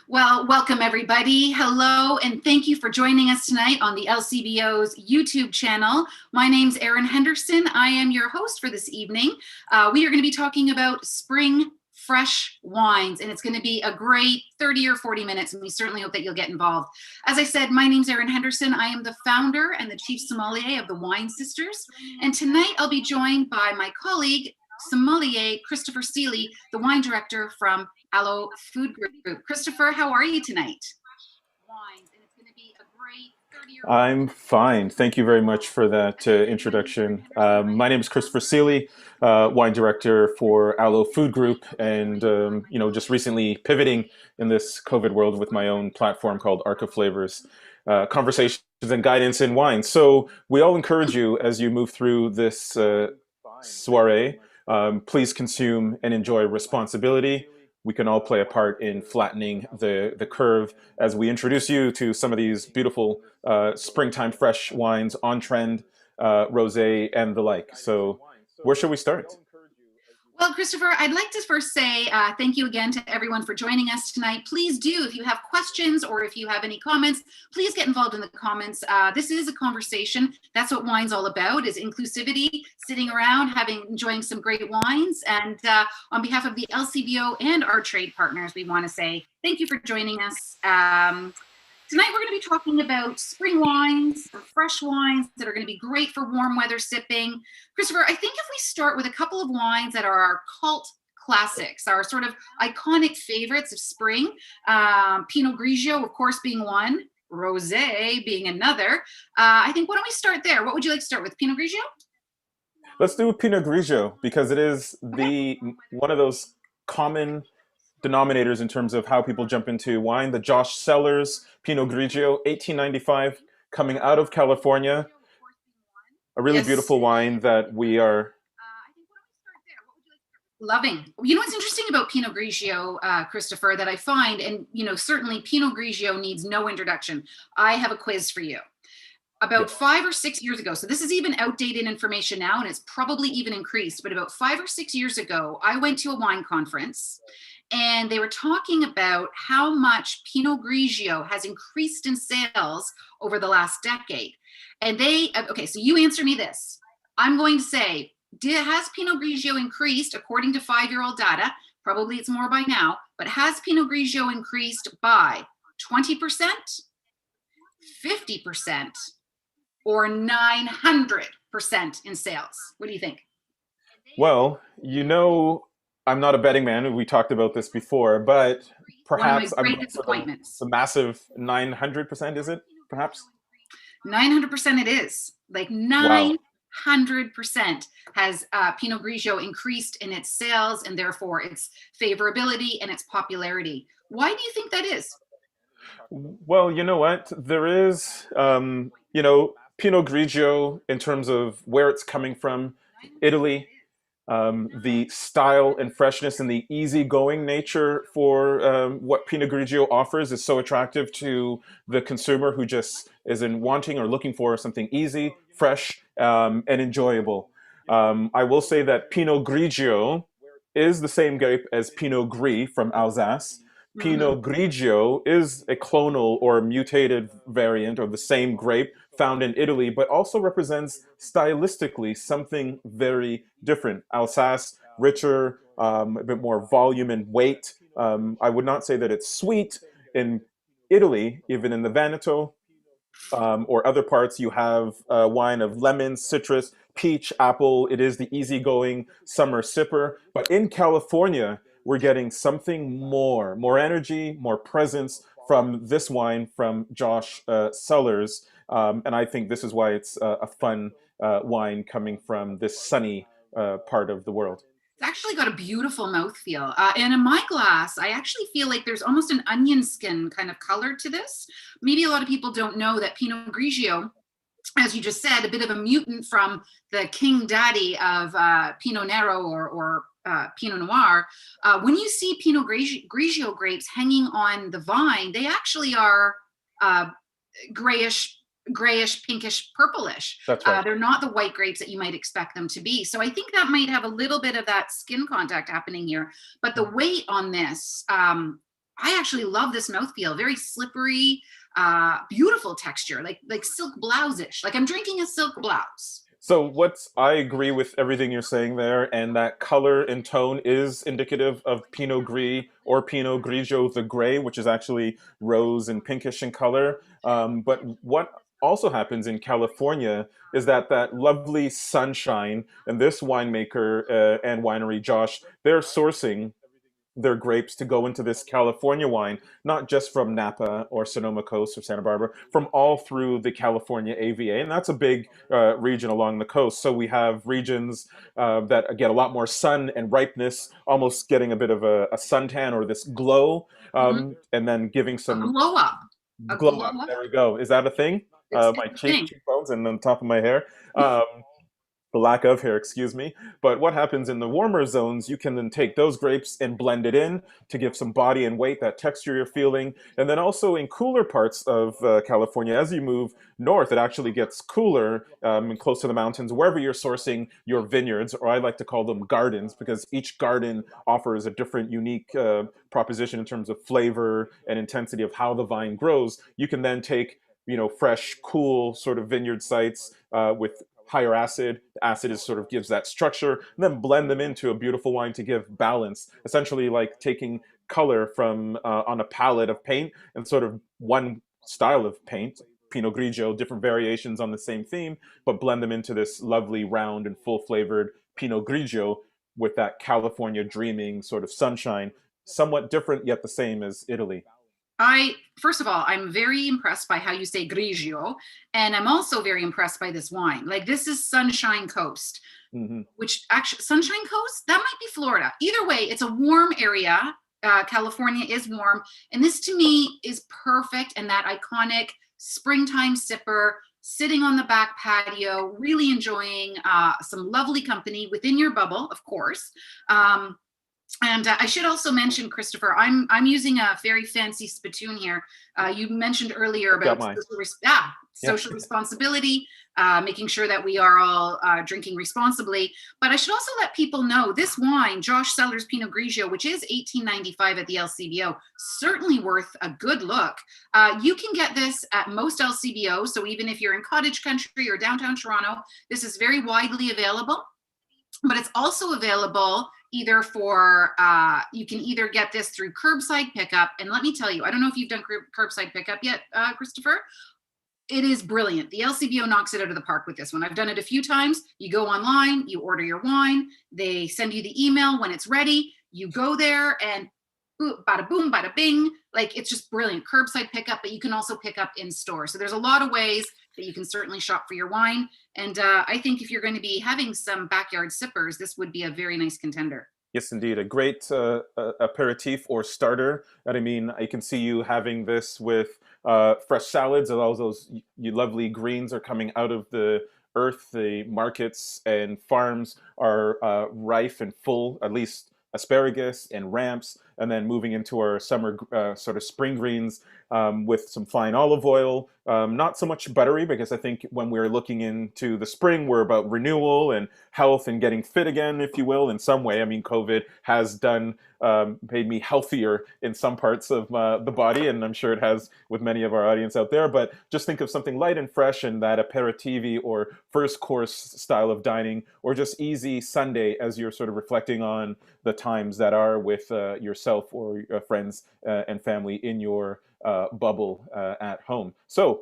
Well, welcome everybody. Hello, and thank you for joining us tonight on the LCBO's YouTube channel. My name's Erin Henderson. I am your host for this evening. We are going to be talking about spring fresh wines, and it's going to be a great 30 or 40 minutes, and we certainly hope that you'll get involved. As I said, my name's Erin Henderson. I am the founder and the chief sommelier of the Wine Sisters, and tonight I'll be joined by my colleague, sommelier Christopher Seeley, the wine director from Aloe Food Group. Christopher, how are you tonight? I'm fine. Thank you very much for that introduction. My name is Christopher Seeley, wine director for Aloe Food Group, and just recently pivoting in this COVID world with my own platform called Arca Flavors, conversations and guidance in wine. So we all encourage you as you move through this soiree. Please consume and enjoy responsibility. We can all play a part in flattening the curve as we introduce you to some of these beautiful springtime fresh wines, on trend, rosé, and the like. So where should we start? Well, Christopher, I'd like to first say thank you again to everyone for joining us tonight. Please do, if you have questions or if you have any comments, please get involved in the comments. This is a conversation. That's what wine's all about, is inclusivity, sitting around, enjoying some great wines. And on behalf of the LCBO and our trade partners, we want to say thank you for joining us. Tonight, we're going to be talking about spring wines, fresh wines that are going to be great for warm weather sipping. Christopher, I think if we start with a couple of wines that are our cult classics, our sort of iconic favorites of spring, Pinot Grigio, of course, being one, rosé being another. I think, why don't we start there? What would you like to start with, Pinot Grigio? Let's do Pinot Grigio because it is Okay. the one of those common denominators in terms of how people jump into wine. The Josh Cellars Pinot Grigio, 1895, coming out of California. A really Yes. beautiful wine that we are. Loving. You know what's interesting about Pinot Grigio, Christopher, that I find, and certainly Pinot Grigio needs no introduction. I have a quiz for you. About 5 or 6 years ago, so this is even outdated information now, and it's probably even increased, but about 5 or 6 years ago, I went to a wine conference and they were talking about how much Pinot Grigio has increased in sales over the last decade. And okay, so you answer me this. I'm going to say, has Pinot Grigio increased according to 5-year-old data? Probably it's more by now, but has Pinot Grigio increased by 20%, 50%, or 900% in sales? What do you think? Well, I'm not a betting man. We talked about this before, but One of my perhaps I'm great going for disappointments. the massive 900%, is it? Perhaps? 900% it is. Like Wow. 900% has Pinot Grigio increased in its sales and therefore its favorability and its popularity. Why do you think that is? Well, you know what? There is, Pinot Grigio in terms of where it's coming from, Italy, the style and freshness and the easygoing nature for what Pinot Grigio offers is so attractive to the consumer who just is in wanting or looking for something easy, fresh, and enjoyable. I will say that Pinot Grigio is the same grape as Pinot Gris from Alsace. Mhm. Pinot Grigio is a clonal or mutated variant of the same grape found in Italy, but also represents stylistically something very different. Alsace, richer, a bit more volume and weight. I would not say that it's sweet. In Italy, even in the Veneto, or other parts, you have wine of lemon, citrus, peach, apple. It is the easygoing summer sipper. But in California, we're getting something more energy, more presence from this wine from Josh Cellars. And I think this is why it's a fun wine coming from this sunny part of the world. It's actually got a beautiful mouthfeel. And in my glass, I actually feel like there's almost an onion skin kind of color to this. Maybe a lot of people don't know that Pinot Grigio, as you just said, a bit of a mutant from the king daddy of Pinot Nero or Pinot Noir. When you see Pinot Grigio grapes hanging on the vine, they actually are uh, grayish, pinkish, purplish. That's right. They're not the white grapes that you might expect them to be. So I think that might have a little bit of that skin contact happening here. But the weight on this, I actually love this mouthfeel. Very slippery, beautiful texture, like silk blouse-ish. Like I'm drinking a silk blouse. So what's I agree with everything you're saying there, and that color and tone is indicative of Pinot Gris or Pinot Grigio, the gray, which is actually rose and pinkish in color. But what also happens in California is that that lovely sunshine, and this winemaker and winery, Josh, they're sourcing their grapes to go into this California wine, not just from Napa or Sonoma Coast or Santa Barbara, from all through the California AVA. And that's a big region along the coast. So we have regions that get a lot more sun and ripeness, almost getting a bit of a suntan or this glow, Mhm. and then giving A some glow up. A glow glow up. up. There we go. Is that a thing? It's My a thing. cheekbones and on top of my hair. The lack of hair, excuse me. But what happens in the warmer zones, you can then take those grapes and blend it in to give some body and weight, that texture you're feeling. And then also in cooler parts of California, as you move north, it actually gets cooler and close to the mountains, wherever you're sourcing your vineyards, or I like to call them gardens, because each garden offers a different, unique proposition in terms of flavor and intensity of how the vine grows. You can then take fresh, cool sort of vineyard sites with higher acid. The acid is sort of gives that structure, and then blend them into a beautiful wine to give balance. Essentially, like taking color from on a palette of paint and sort of one style of paint, Pinot Grigio, different variations on the same theme, but blend them into this lovely, round, and full flavored Pinot Grigio with that California dreaming sort of sunshine, somewhat different yet the same as Italy. First of all, I'm very impressed by how you say grigio, and I'm also very impressed by this wine. Like this is Sunshine Coast, Hmm. which actually Sunshine Coast, that might be Florida. Either way, it's a warm area. California is warm, and this to me is perfect. And that iconic springtime sipper, sitting on the back patio, really enjoying some lovely company within your bubble, of course. Um, and I should also mention, Christopher, I'm using a very fancy spittoon here. You mentioned earlier I've got about mine. Yeah. social responsibility, making sure that we are all drinking responsibly. But I should also let people know this wine, Josh Seller's Pinot Grigio, which is $18.95 at the LCBO, certainly worth a good look. You can get this at most LCBO. So even if you're in cottage country or downtown Toronto, this is very widely available. But it's also available either for you can either get this through curbside pickup, and let me tell you, I don't know if you've done curbside pickup yet, Christopher. It is brilliant. The LCBO knocks it out of the park with this one. I've done it a few times. You go online, you order your wine, they send you the email when it's ready, you go there, and bada boom, bada bing. Like it's just brilliant. Curbside pickup, but you can also pick up in store. So there's a lot of ways that you can certainly shop for your wine. And I think if you're going to be having some backyard sippers, this would be a very nice contender. Yes, indeed. A great aperitif or starter. And I mean, I can see you having this with fresh salads, and all those you lovely greens are coming out of the earth. The markets and farms are rife and full, at least asparagus and ramps, and then moving into our summer sort of spring greens with some fine olive oil. Not so much buttery, because I think when we're looking into the spring, we're about renewal and health and getting fit again, if you will, in some way. I mean, COVID has done made me healthier in some parts of the body, and I'm sure it has with many of our audience out there. But just think of something light and fresh, and that aperitivi or first course style of dining, or just easy Sunday as you're sort of reflecting on the times that are with yourself or friends and family in your bubble at home. So,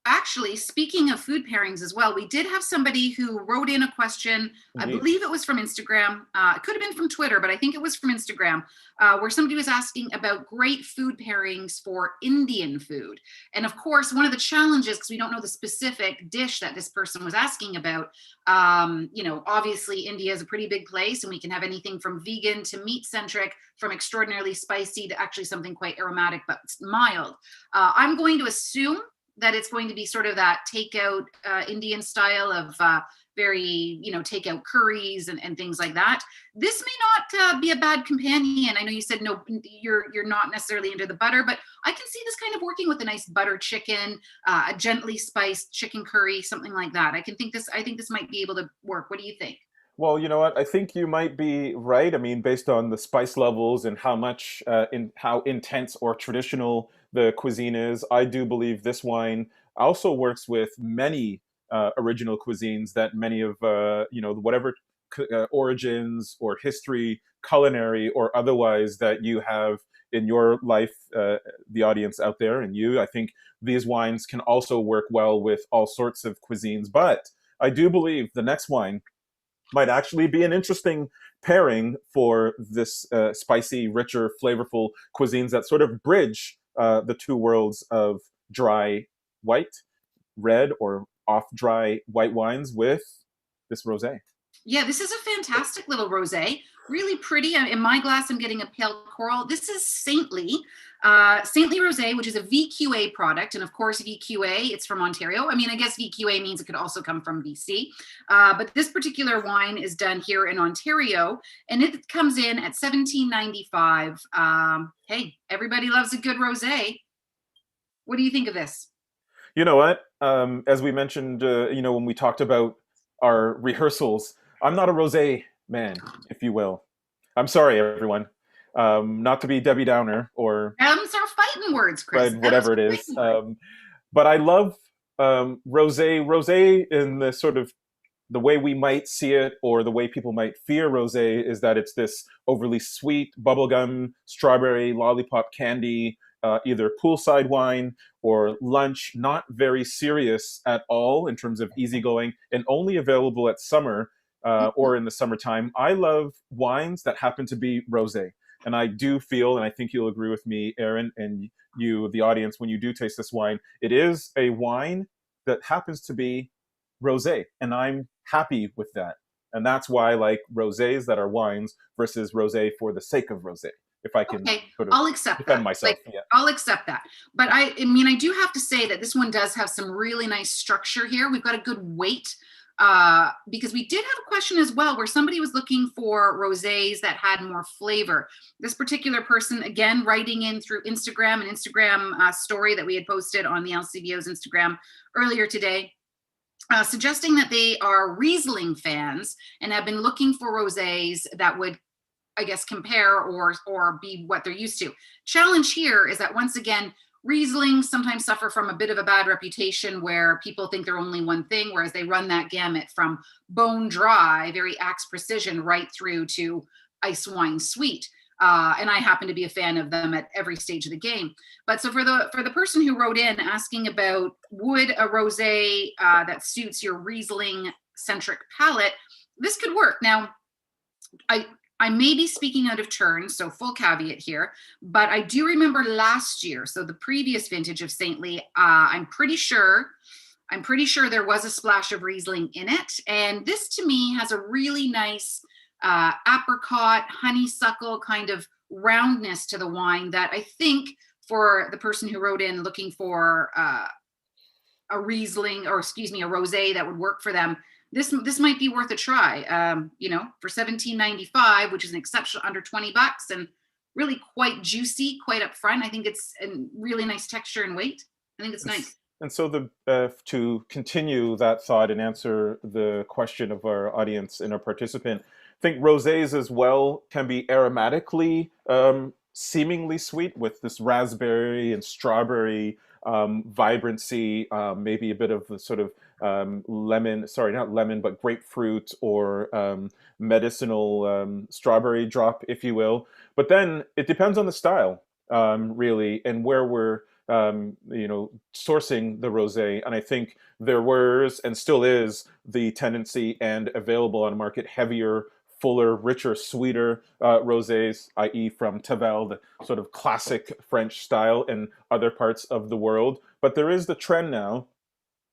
Actually, speaking of food pairings as well, we did have somebody who wrote in a question. I indeed. believe it was from Instagram. It could have been from Twitter, but I think it was from Instagram, where somebody was asking about great food pairings for Indian food. And of course, one of the challenges, because we don't know the specific dish that this person was asking about, obviously India is a pretty big place, and we can have anything from vegan to meat centric, from extraordinarily spicy to actually something quite aromatic but mild. I'm going to assume that it's going to be sort of that takeout Indian style of very, takeout curries and things like that. This may not be a bad companion. I know you said no, you're not necessarily into the butter, but I can see this kind of working with a nice butter chicken, a gently spiced chicken curry, something like that. I think this might be able to work. What do you think? Well, you know what? I think you might be right. I mean, based on the spice levels and how much, in how intense or traditional the cuisine is, I do believe this wine also works with many original cuisines that many of, whatever origins or history, culinary or otherwise, that you have in your life, the audience out there, and you. I think these wines can also work well with all sorts of cuisines. But I do believe the next wine might actually be an interesting pairing for this spicy, richer, flavorful cuisines that sort of bridge the two worlds of dry white, red, or off dry white wines with this rosé. Yeah, this is a fantastic little rosé. Really pretty. In my glass, I'm getting a pale coral. This is Saintly Rosé, which is a VQA product. And of course, VQA, it's from Ontario. I mean, I guess VQA means it could also come from BC. But this particular wine is done here in Ontario, and it comes in at $17.95. Hey, everybody loves a good rosé. What do you think of this? You know what? As we mentioned, when we talked about our rehearsals, I'm not a rosé man, if you will. I'm sorry, everyone. Not to be Debbie Downer or Them's are fighting words, Chris. but Them's whatever it are is. fighting words. But I love rosé. Rosé in the sort of the way we might see it, or the way people might fear rosé, is that it's this overly sweet bubblegum, strawberry, lollipop candy, either poolside wine or lunch, not very serious at all in terms of easygoing, and only available at summer or in the summertime. I love wines that happen to be rosé. And I do feel, and I think you'll agree with me, Erin, and you, the audience, when you do taste this wine, it is a wine that happens to be rosé, and I'm happy with that. And that's why I like rosés that are wines versus rosé for the sake of rosé. If I can Okay, sort of I'll accept defend that. myself, Like, yeah. I'll accept that. But I mean, I do have to say that this one does have some really nice structure here. We've got a good weight, because we did have a question as well where somebody was looking for rosés that had more flavor. This particular person, again, writing in through Instagram, an Instagram story that we had posted on the LCBO's Instagram earlier today, suggesting that they are Riesling fans and have been looking for rosés that would, I guess, compare or be what they're used to. Challenge here is that once again, Riesling sometimes suffer from a bit of a bad reputation where people think they're only one thing, whereas they run that gamut from bone dry, very axe precision, right through to ice wine sweet. And I happen to be a fan of them at every stage of the game. But so for the person who wrote in asking about would a rosé that suits your Riesling centric palate, this could work. Now, I may be speaking out of turn, so full caveat here, but I do remember last year, so the previous vintage of Saintly, I'm pretty sure there was a splash of Riesling in it. And this to me has a really nice apricot, honeysuckle kind of roundness to the wine that I think for the person who wrote in looking for a Riesling, or excuse me, a rosé that would work for them, this might be worth a try. For $17.95, which is an exceptional under $20, and really quite juicy, quite upfront. I think it's a really nice texture and weight. I think it's nice. And so to continue that thought and answer the question of our audience and our participant, I think rosés as well can be aromatically seemingly sweet with this raspberry and strawberry vibrancy, maybe a bit of the sort of lemon, sorry, not lemon, but grapefruit or medicinal strawberry drop, if you will. But then it depends on the style, really, and where we're sourcing the rosé. And I think there was and still is the tendency and available on the market heavier, fuller, richer, sweeter rosés, i.e. from Nouvel, the sort of classic French style in other parts of the world. But there is the trend now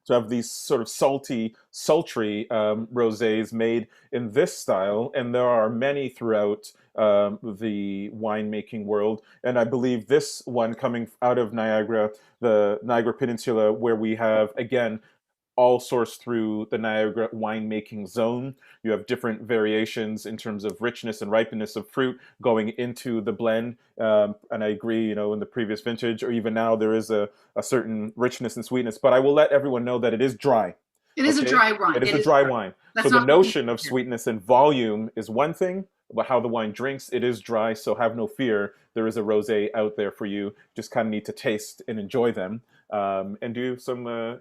to have these sort of salty, sultry rosés made in this style, and there are many throughout the winemaking world. And I believe this one coming out of Niagara, the Niagara Peninsula, where we have, again, all sourced through the Niagara winemaking zone. You have different variations in terms of richness and ripeness of fruit going into the blend. And I agree, in the previous vintage or even now, there is a certain richness and sweetness. But I will let everyone know that it is dry. It is a Okay, dry wine. it is It a is dry dry. wine. So Let's the not be notion of confused sweetness and volume is one thing, but how the wine drinks, it is dry. So have no fear. There is a rosé out there for you. Just kind of need to taste and enjoy them, and do some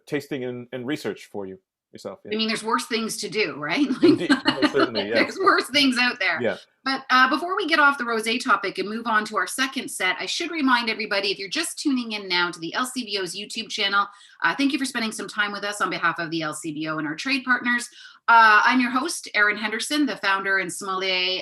tasting and research for you yourself. Yeah, I mean, there's worse things to do, right? indeed, most certainly, Like, yes, there's worse things out there. yeah. But before we get off the rosé topic and move on to our second set, I should remind everybody, if you're just tuning in now to the LCBO's YouTube channel, thank you for spending some time with us on behalf of the LCBO and our trade partners. I'm your host, Erin Henderson, the founder and sommelier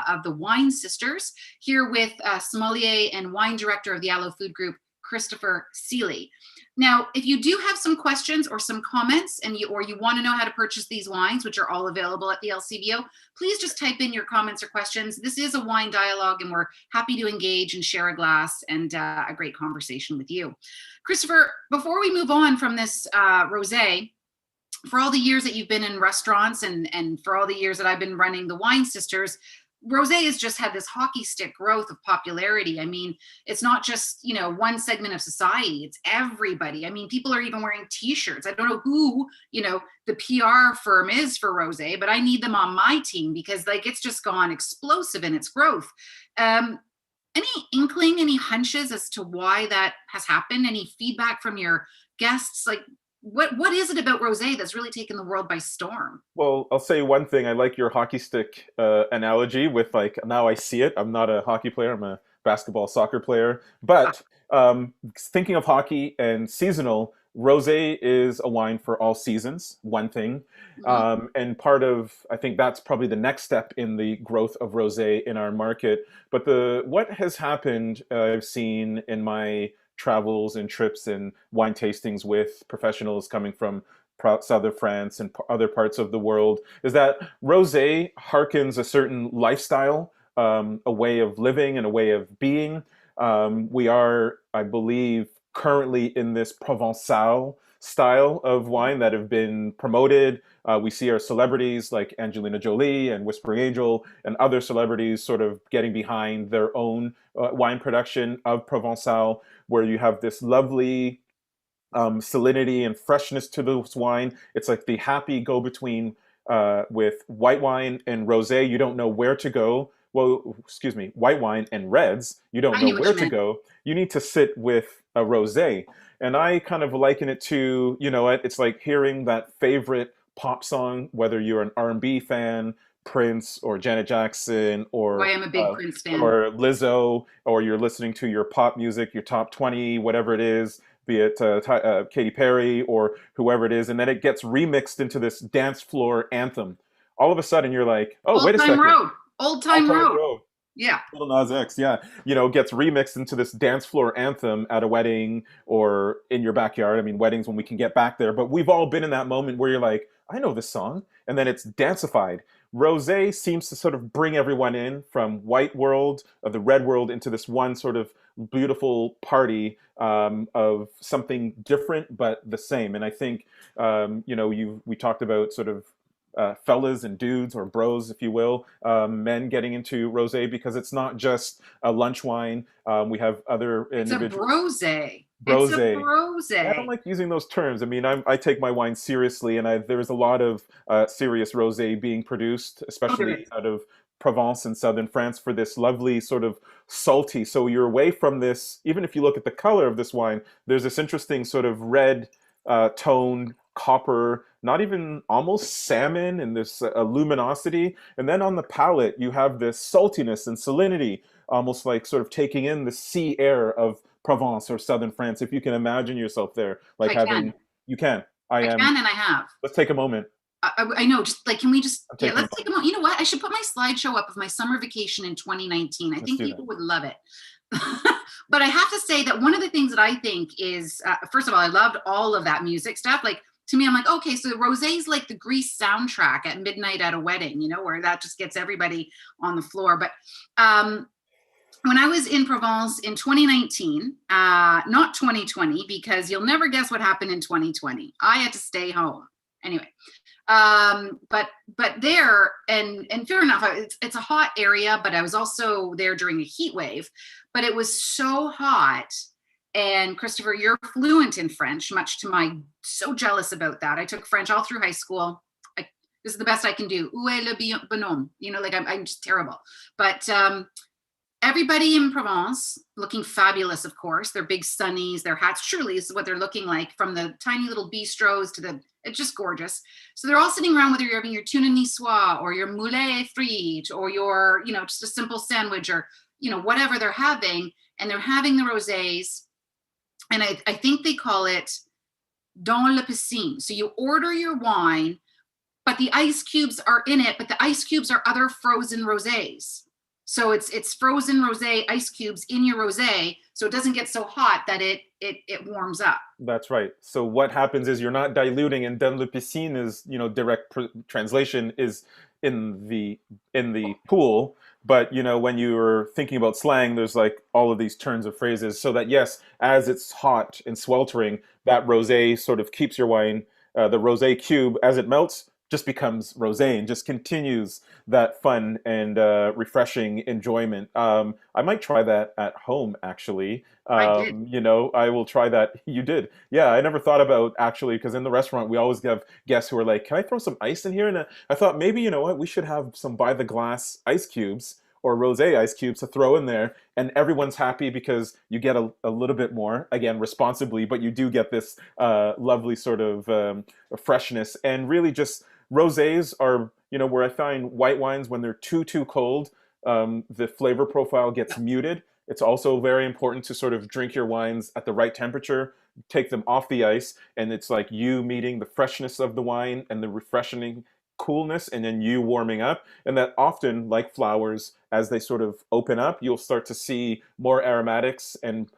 of the Wine Sisters, here with sommelier and wine director of the Aloe Food Group, Christopher Seeley. Now, if you do have some questions or some comments, and you want to know how to purchase these wines, which are all available at the LCBO, please just type in your comments or questions. This is a wine dialogue, and we're happy to engage and share a glass and a great conversation with you. Christopher, before we move on from this rosé, for all the years that you've been in restaurants and for all the years that I've been running the Wine Sisters, rosé has just had this hockey stick growth of popularity. I mean, it's not just, one segment of society, it's everybody. I mean, people are even wearing t-shirts. I don't know who, the PR firm is for rosé, but I need them on my team because it's just gone explosive in its growth. Any inkling, any hunches as to why that has happened? Any feedback from your guests? Like, what is it about rosé that's really taken the world by storm? Well, I'll say one thing. I like your hockey stick analogy with now I see it. I'm not a hockey player. I'm a basketball soccer player. But thinking of hockey and seasonal, rosé is a wine for all seasons, one thing. And part of, I think that's probably the next step in the growth of rosé in our market. But what has happened, I've seen in my travels and trips and wine tastings with professionals coming from southern France and other parts of the world, is that rosé harkens a certain lifestyle, a way of living and a way of being. We are, I believe, currently in this Provençal style of wine that have been promoted. We see our celebrities like Angelina Jolie and Whispering Angel and other celebrities sort of getting behind their own wine production of Provençal, where you have this lovely salinity and freshness to this wine. It's like the happy go-between with white wine and rosé. You don't know where to go. Well, excuse me, white wine and reds. You don't I know knew what where you to meant. go. You need to sit with a rosé. And I kind of liken it to, it's like hearing that favorite pop song, whether you're an R&B fan, Prince or Janet Jackson Oh, I am a big Prince fan. or Lizzo, or you're listening to your pop music, your top 20, whatever it is, be it Katy Perry or whoever it is, and then it gets remixed into this dance floor anthem. All of a sudden, you're like, oh, Old wait a Time second. Road. Old All Time Time Road. Road. Yeah. Little Nas X, yeah, gets remixed into this dance floor anthem at a wedding or in your backyard. I mean, weddings when we can get back there, but we've all been in that moment where you're like, I know this song, and then it's dancified. Rosé seems to sort of bring everyone in from white world of the red world into this one sort of beautiful party of something different but the same. And I think we talked about sort of fellas and dudes or bros, if you will, men getting into rosé because it's not just a lunch wine. We have other It's a individuals. brosé. It's a Brosé. I don't brosé. like using those terms. I mean, I take my wine seriously, and there's a lot of serious rosé being produced, Oh, there especially is. out of Provence and southern France for this lovely sort of salty. So you're away from this. Even if you look at the color of this wine, there's this interesting sort of red toned copper, not even almost salmon, and this luminosity. And then on the palate, you have this saltiness and salinity, almost like sort of taking in the sea air of Provence or southern France. If you can imagine yourself there, like I can. having, you can. I I am. can and I have. Let's take a moment. I know, just like, can we just, I'm yeah, taking a let's take a moment. moment. You know what? I should put my slideshow up of my summer vacation in 2019. I Let's think do that. people would love it. But I have to say that one of the things that I think is, first of all, I loved all of that music stuff. Like, to me, I'm like, okay, so rosé is like the Grease soundtrack at midnight at a wedding, where that just gets everybody on the floor. But when I was in Provence in 2019, not 2020, because you'll never guess what happened in 2020. I had to stay home. Anyway, but there, and fair enough, it's a hot area, but I was also there during a heat wave, but it was so hot. And Christopher, you're fluent in French, much to my, so jealous about that. I took French all through high school. This is the best I can do. Où est le bonhomme? You know, like I'm just terrible. But everybody in Provence looking fabulous, of course. Their big sunnies, their hats, truly is what they're looking like, from the tiny little bistros to the, it's just gorgeous. So they're all sitting around, whether you're having your tuna niçoise or your moulet frite or your, you know, just a simple sandwich or, you know, whatever they're having, and they're having the rosés. And I think they call it dans la piscine. So you order your wine, but the ice cubes are in it, but the ice cubes are other frozen rosés. So it's frozen rosé ice cubes in your rosé, so it doesn't get so hot that it warms up. That's right. So what happens is you're not diluting, and dans la piscine is, you know, direct translation is in the pool. But, you know, when you're thinking about slang, there's like all of these turns of phrases, so that yes, as it's hot and sweltering, that rosé sort of keeps your wine, the rosé cube, as it melts, just becomes rosé and just continues that fun and refreshing enjoyment. I might try that at home, actually. I did. You know, I will try that. You did. Yeah, I never thought about, actually, because in the restaurant, we always have guests who are like, can I throw some ice in here? And I thought, maybe, you know what, we should have some by the glass ice cubes or rosé ice cubes to throw in there, and everyone's happy because you get a little bit more, again, responsibly, but you do get this lovely sort of freshness. And really just rosés are, you know, where I find white wines, when they're too cold, the flavor profile gets muted. It's also very important to sort of drink your wines at the right temperature, take them off the ice, and it's like you meeting the freshness of the wine and the refreshing coolness, and then you warming up. And that often, like flowers, as they sort of open up, you'll start to see more aromatics and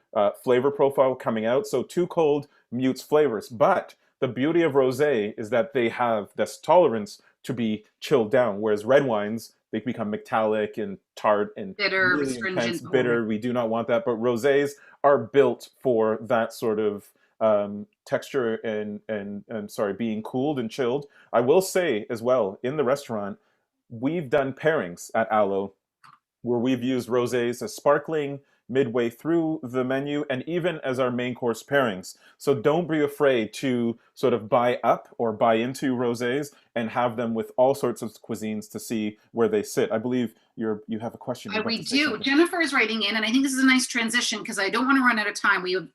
flavor profile coming out. So too cold mutes flavors. But the beauty of rosé is that they have this tolerance to be chilled down, whereas red wines, they become metallic and tart and Bitter, really intense, astringent. bitter. We do not want that. But rosés are built for that sort of texture and sorry, being cooled and chilled. I will say as well, in the restaurant, we've done pairings at Aloe where we've used rosés as sparkling midway through the menu and even as our main course pairings. So don't be afraid to sort of buy up or buy into rosés and have them with all sorts of cuisines to see where they sit. I believe you have a question. We do. Jennifer is writing in, and I think this is a nice transition because I don't want to run out of time. We have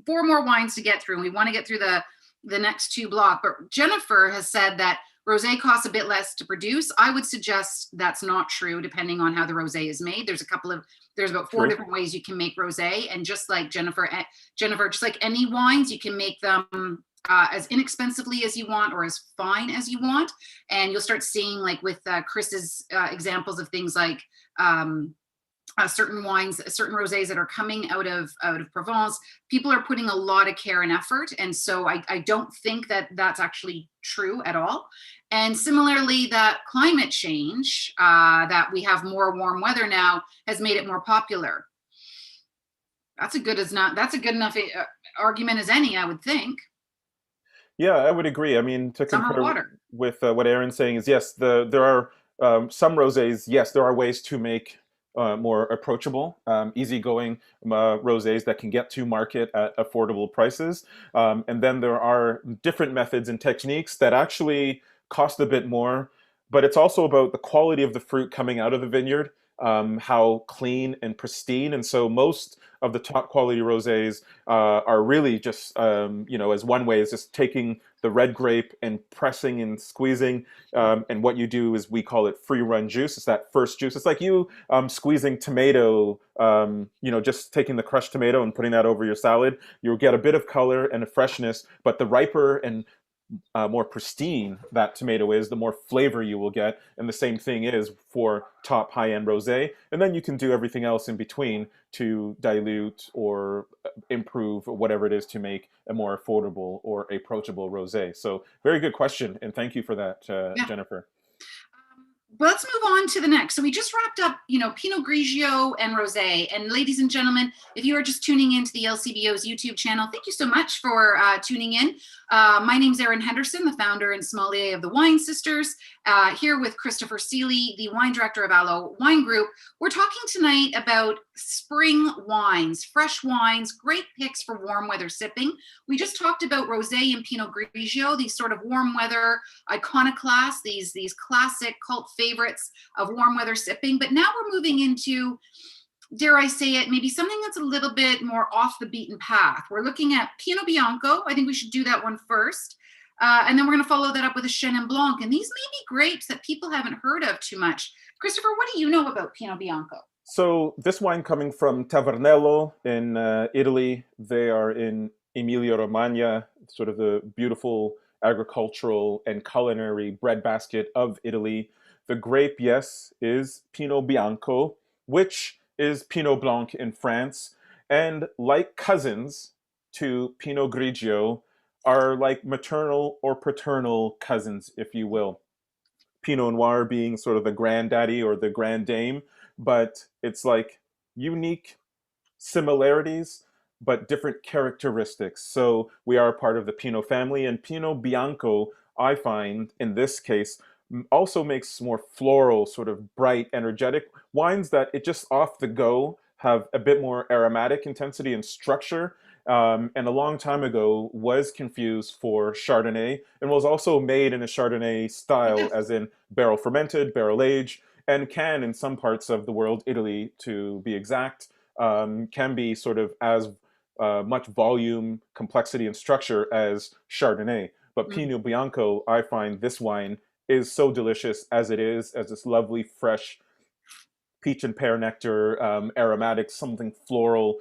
four more wines to get through, and we want to get through the next two blocks. But Jennifer has said that rosé costs a bit less to produce. I would suggest that's not true, depending on how the rosé is made. There's about four different ways you can make rosé, and just like Jennifer, just like any wines, you can make them as inexpensively as you want or as fine as you want. And you'll start seeing, like with Chris's examples of things like certain wines, certain rosés that are coming out of Provence, people are putting a lot of care and effort. And so I don't think that that's actually true at all. And similarly, that climate change, that we have more warm weather now, has made it more popular. That's a good enough argument as any, I would think. Yeah, I would agree. I mean, to Summer concur water. with what Erin's saying is, yes, there are some rosés. Yes, there are ways to make more approachable, easygoing rosés that can get to market at affordable prices. And then there are different methods and techniques that actually cost a bit more, but it's also about the quality of the fruit coming out of the vineyard, how clean and pristine. And so most of the top quality rosés are really just, you know, as one way is just taking the red grape and pressing and squeezing. And what you do is we call it free run juice. It's that first juice. It's like you squeezing tomato, you know, just taking the crushed tomato and putting that over your salad. You'll get a bit of color and a freshness, but the riper and more pristine that tomato is, the more flavor you will get. And the same thing is for top high-end rosé. And then you can do everything else in between to dilute or improve or whatever it is to make a more affordable or approachable rosé. So very good question. And thank you for that, Yeah. Jennifer. But let's move on to the next. So we just wrapped up, you know, Pinot Grigio and Rosé. And ladies and gentlemen, if you are just tuning into the LCBO's YouTube channel, thank you so much for tuning in. My name's Erin Henderson, the founder and sommelier of the Wine Sisters. here with Christopher Seeley, the wine director of Aloe Wine Group. We're talking tonight about spring wines, fresh wines, great picks for warm weather sipping. We just talked about rosé and Pinot Grigio, these sort of warm weather iconoclasts, these classic cult favorites of warm weather sipping. But now we're moving into, dare I say it, maybe something that's a little bit more off the beaten path. We're looking at Pinot Bianco. I think we should do that one first. And then we're going to follow that up with a Chenin Blanc. And these may be grapes that people haven't heard of too much. Christopher, what do you know about Pinot Bianco? So this wine coming from Tavernello in Italy. They are in Emilia-Romagna, sort of the beautiful agricultural and culinary breadbasket of Italy. The grape, yes, is Pinot Bianco, which is Pinot Blanc in France. And like cousins to Pinot Grigio, are like maternal or paternal cousins, if you will. Pinot Noir being sort of the granddaddy or the grand dame, but it's like unique similarities, but different characteristics. So we are part of the Pinot family, and Pinot Bianco, I find, in this case, also makes more floral, sort of bright, energetic wines that it just off the go have a bit more aromatic intensity and structure. And a long time ago was confused for Chardonnay and was also made in a Chardonnay style, as in barrel fermented, barrel aged, and can in some parts of the world, Italy to be exact, can be sort of as much volume, complexity, and structure as Chardonnay. But Pinot Bianco, I find this wine is so delicious as it is, as this lovely, fresh, peach and pear nectar, aromatic, something floral,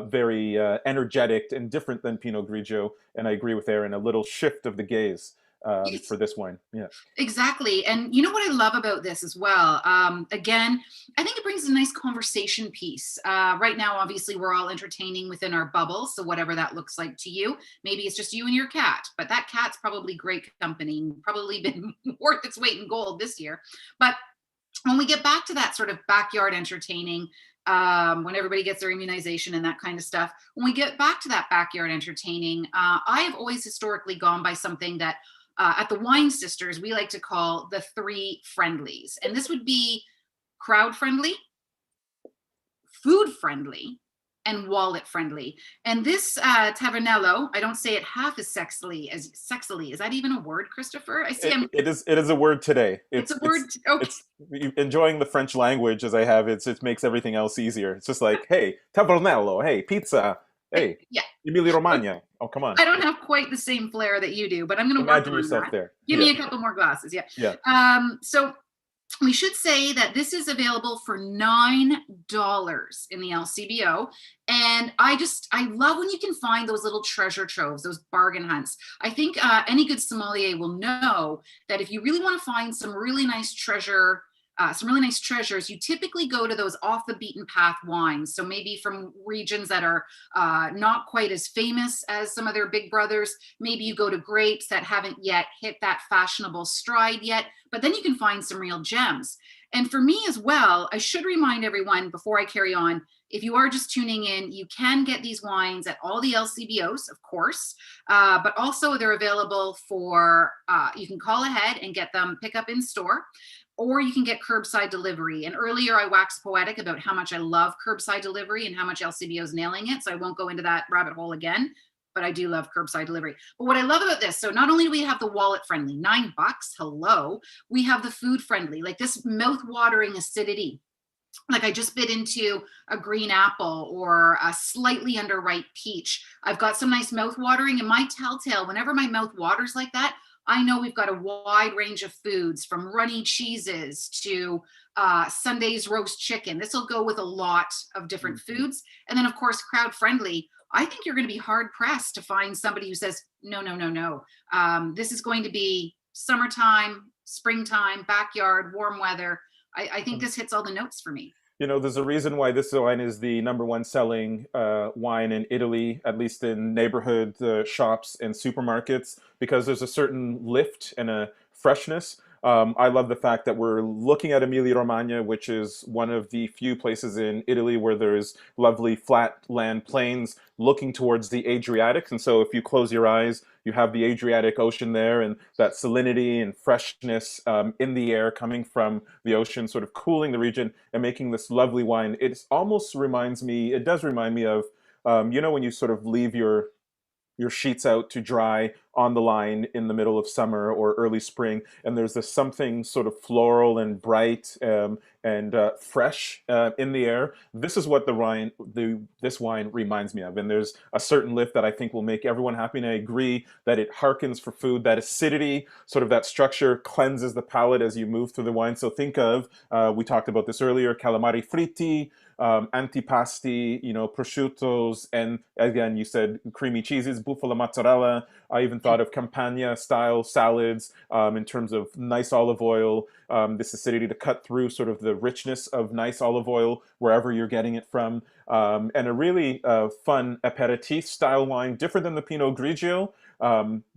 very energetic and different than Pinot Grigio. And I agree with Erin, a little shift of the gaze for this wine. Yeah, exactly. And you know what I love about this as well? Again, I think it brings a nice conversation piece. Right now, obviously, we're all entertaining within our bubble. So whatever that looks like to you, maybe it's just you and your cat, but that cat's probably great company, probably been worth its weight in gold this year. But when we get back to that sort of backyard entertaining, when everybody gets their immunization and that kind of stuff, when we get back to that backyard entertaining, I have always historically gone by something that at the Wine Sisters, we like to call the three friendlies. And this would be crowd friendly, food friendly, and wallet friendly. And this Tavernello, I don't say it half as sexily. Is that even a word, Christopher? I see. it is a word today. It's a word. Okay. It's enjoying the French language as I have. It makes everything else easier. It's just like, hey, Tavernello, hey, pizza, hey, yeah, Emilia Romagna. Oh, come on. I don't have quite the same flair that you do, but I'm going to imagine yourself there. Give me a couple more glasses. Yeah. Yeah. So we should say that this is available for $9 in the LCBO. And I love when you can find those little treasure troves, those bargain hunts. I think any good sommelier will know that if you really want to find some really nice treasures, you typically go to those off the beaten path wines. So maybe from regions that are not quite as famous as some of their big brothers. Maybe you go to grapes that haven't yet hit that fashionable stride yet, but then you can find some real gems. And for me as well, I should remind everyone before I carry on, if you are just tuning in, you can get these wines at all the LCBOs, of course, but also they're available for, you can call ahead and get them pick up in store, or you can get curbside delivery. And earlier I waxed poetic about how much I love curbside delivery and how much LCBO is nailing it. So I won't go into that rabbit hole again, but I do love curbside delivery. But what I love about this, so not only do we have the wallet friendly, $9, hello, we have the food friendly, like this mouth watering acidity. Like I just bit into a green apple or a slightly underripe peach. I've got some nice mouth watering, and my telltale, whenever my mouth waters like that, I know we've got a wide range of foods from runny cheeses to Sunday's roast chicken. This will go with a lot of different foods. And then of course, crowd friendly. I think you're going to be hard pressed to find somebody who says, no, no, no, no. This is going to be summertime, springtime, backyard, warm weather. I think this hits all the notes for me. You know, there's a reason why this wine is the #1 selling wine in Italy, at least in neighborhood shops and supermarkets, because there's a certain lift and a freshness. I love the fact that we're looking at Emilia-Romagna, which is one of the few places in Italy where there's lovely flat land plains looking towards the Adriatic. And so if you close your eyes, you have the Adriatic Ocean there, and that salinity and freshness in the air coming from the ocean, sort of cooling the region and making this lovely wine. It does remind me of, when you sort of leave your sheets out to dry on the line in the middle of summer or early spring, and there's this something sort of floral and bright and fresh in the air. This is what this wine reminds me of, and there's a certain lift that I think will make everyone happy. And I agree that it harkens for food. That acidity, sort of that structure, cleanses the palate as you move through the wine. So think of, we talked about this earlier, calamari fritti, antipasti, prosciuttos, and again, you said creamy cheeses, bufala mozzarella. I even thought of campagna style salads in terms of nice olive oil, this acidity to cut through sort of the richness of nice olive oil wherever you're getting it from. And a really fun aperitif style wine, different than the Pinot Grigio,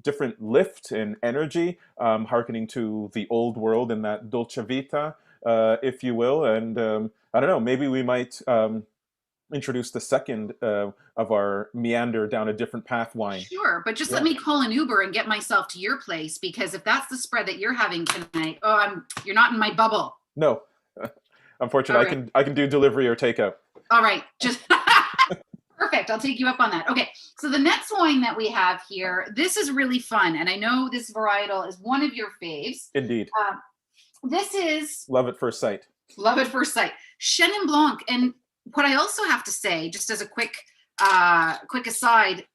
different lift and energy, hearkening to the old world and that dolce vita, if you will. And I don't know, maybe we might introduce the second of our meander down a different path wine. Sure, but just let me call an Uber and get myself to your place, because if that's the spread that you're having tonight, you're not in my bubble. No, unfortunately, right. I can do delivery or takeout. All right, just perfect. I'll take you up on that. Okay, so the next wine that we have here, this is really fun, and I know this varietal is one of your faves. Indeed. This is love at first sight. Love at first sight. Chenin Blanc. And what I also have to say, just as a quick aside,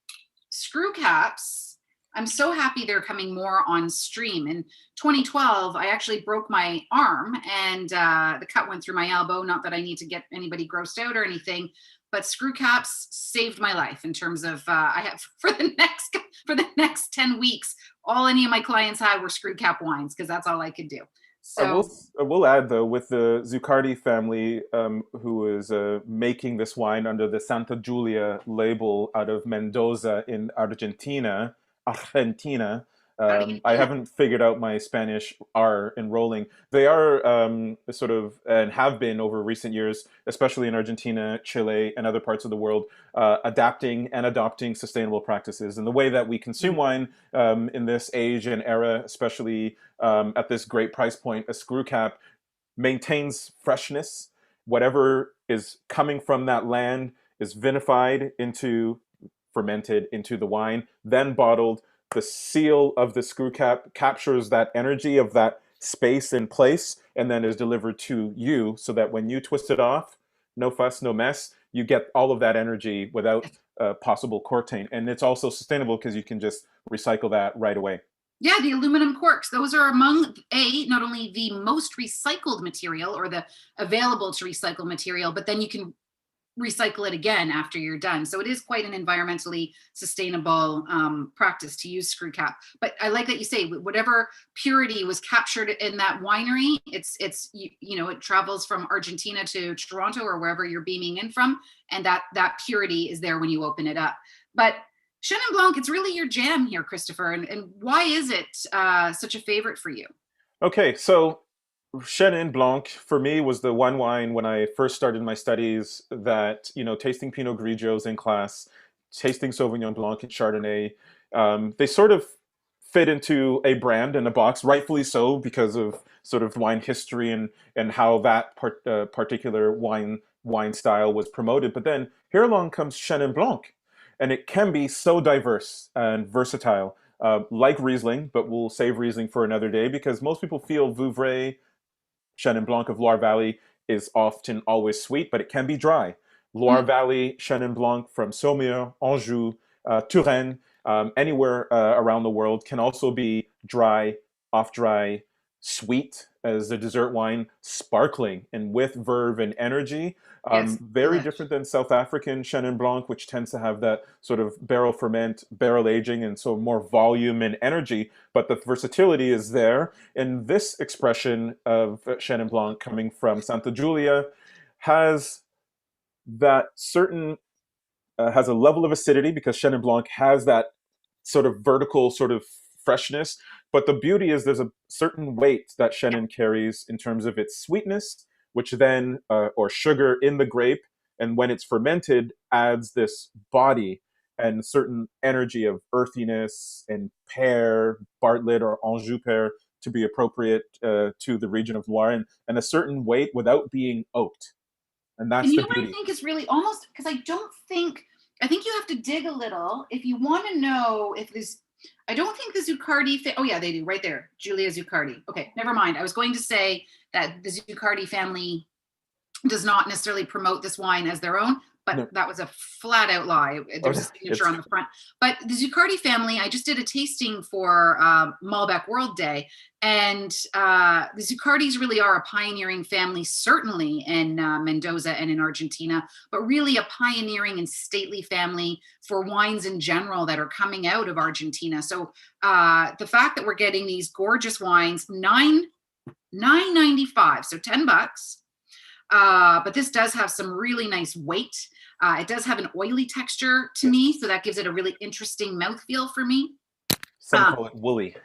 screw caps, I'm so happy they're coming more on stream. In 2012, I actually broke my arm, and the cut went through my elbow. Not that I need to get anybody grossed out or anything, but screw caps saved my life in terms of I have for the next 10 weeks, all any of my clients had were screw cap wines, because that's all I could do. So I will add, though, with the Zuccardi family, who is making this wine under the Santa Giulia label out of Mendoza in Argentina. I haven't figured out my Spanish R in rolling. They are sort of, and have been over recent years, especially in Argentina, Chile, and other parts of the world, adapting and adopting sustainable practices. And the way that we consume wine in this age and era, especially at this great price point, a screw cap maintains freshness. Whatever is coming from that land is vinified fermented into the wine, then bottled. The seal of the screw cap captures that energy of that space and place, and then is delivered to you, so that when you twist it off, no fuss, no mess, you get all of that energy without possible cork taint. And it's also sustainable because you can just recycle that right away. Yeah, the aluminum corks, those are among not only the most recycled material, or the available to recycle material, but then you can recycle it again after you're done. So it is quite an environmentally sustainable practice to use screw cap. But I like that you say whatever purity was captured in that winery, it travels from Argentina to Toronto or wherever you're beaming in from, and that purity is there when you open it up. But Chenin Blanc, it's really your jam here, Christopher. And why is it such a favorite for you? Okay, so Chenin Blanc for me was the one wine when I first started my studies that, tasting Pinot Grigios in class, tasting Sauvignon Blanc and Chardonnay, they sort of fit into a brand and a box, rightfully so, because of sort of wine history and how that particular wine style was promoted. But then here along comes Chenin Blanc, and it can be so diverse and versatile, like Riesling, but we'll save Riesling for another day, because most people feel Vouvray, Chenin Blanc of Loire Valley, is often always sweet, but it can be dry. Loire Valley Chenin Blanc from Saumur, Anjou, Touraine, anywhere around the world can also be dry, off-dry, sweet as a dessert wine, sparkling and with verve and energy. Very different than South African Chenin Blanc, which tends to have that sort of barrel ferment, barrel aging, and so more volume and energy, but the versatility is there. And this expression of Chenin Blanc coming from Santa Giulia has that certain, has a level of acidity, because Chenin Blanc has that sort of vertical sort of freshness, But the beauty is there's a certain weight that Chenin carries in terms of its sweetness, which then, or sugar in the grape, and when it's fermented, adds this body and certain energy of earthiness and pear, Bartlett or Anjou pear to be appropriate to the region of Loire, and a certain weight without being oaked. And And that's you the know what I beauty. think is really almost, because I think you have to dig a little if you want to know if this. I don't think the Zuccardi. Oh yeah, they do right there. Julia Zuccardi. Okay, never mind. I was going to say that the Zuccardi family does not necessarily promote this wine as their own, but No, that was a flat out lie. oh, There's a signature it's on the front. But the Zuccardi family, I just did a tasting for Malbec World Day, and the Zuccardis really are a pioneering family, certainly in Mendoza and in Argentina, but really a pioneering and stately family for wines in general that are coming out of Argentina. So the fact that we're getting these gorgeous wines, $9.95, so $10. But this does have some really nice weight. It does have an oily texture to me, so that gives it a really interesting mouthfeel for me. some Uh, call it woolly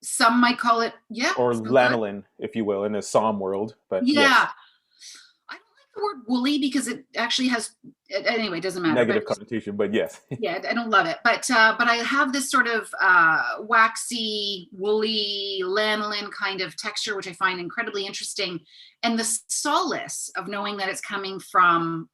some might call it, yeah, or so good. lanolin, if you will, in the Somme world. But Yeah. yes, I don't like the word woolly because it actually has, anyway, it doesn't matter. But negative connotation, but yes. yeah, I don't love it. But I have this sort of waxy, woolly, lanolin kind of texture, which I find incredibly interesting. And the solace of knowing that it's coming from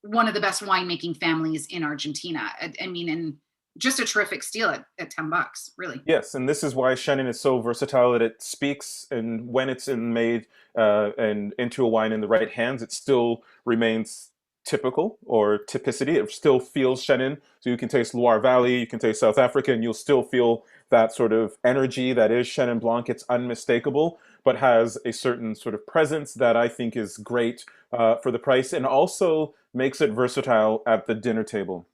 one of the best winemaking families in Argentina. I mean, and just a terrific steal at $10, really. Yes, and this is why Chenin is so versatile that it speaks, and when it's made and into a wine in the right hands, it still remains typical or typicity. It still feels Chenin. So you can taste Loire Valley, you can taste South Africa, and you'll still feel that sort of energy that is Chenin Blanc. It's unmistakable, but has a certain sort of presence that I think is great for the price, and also makes it versatile at the dinner table.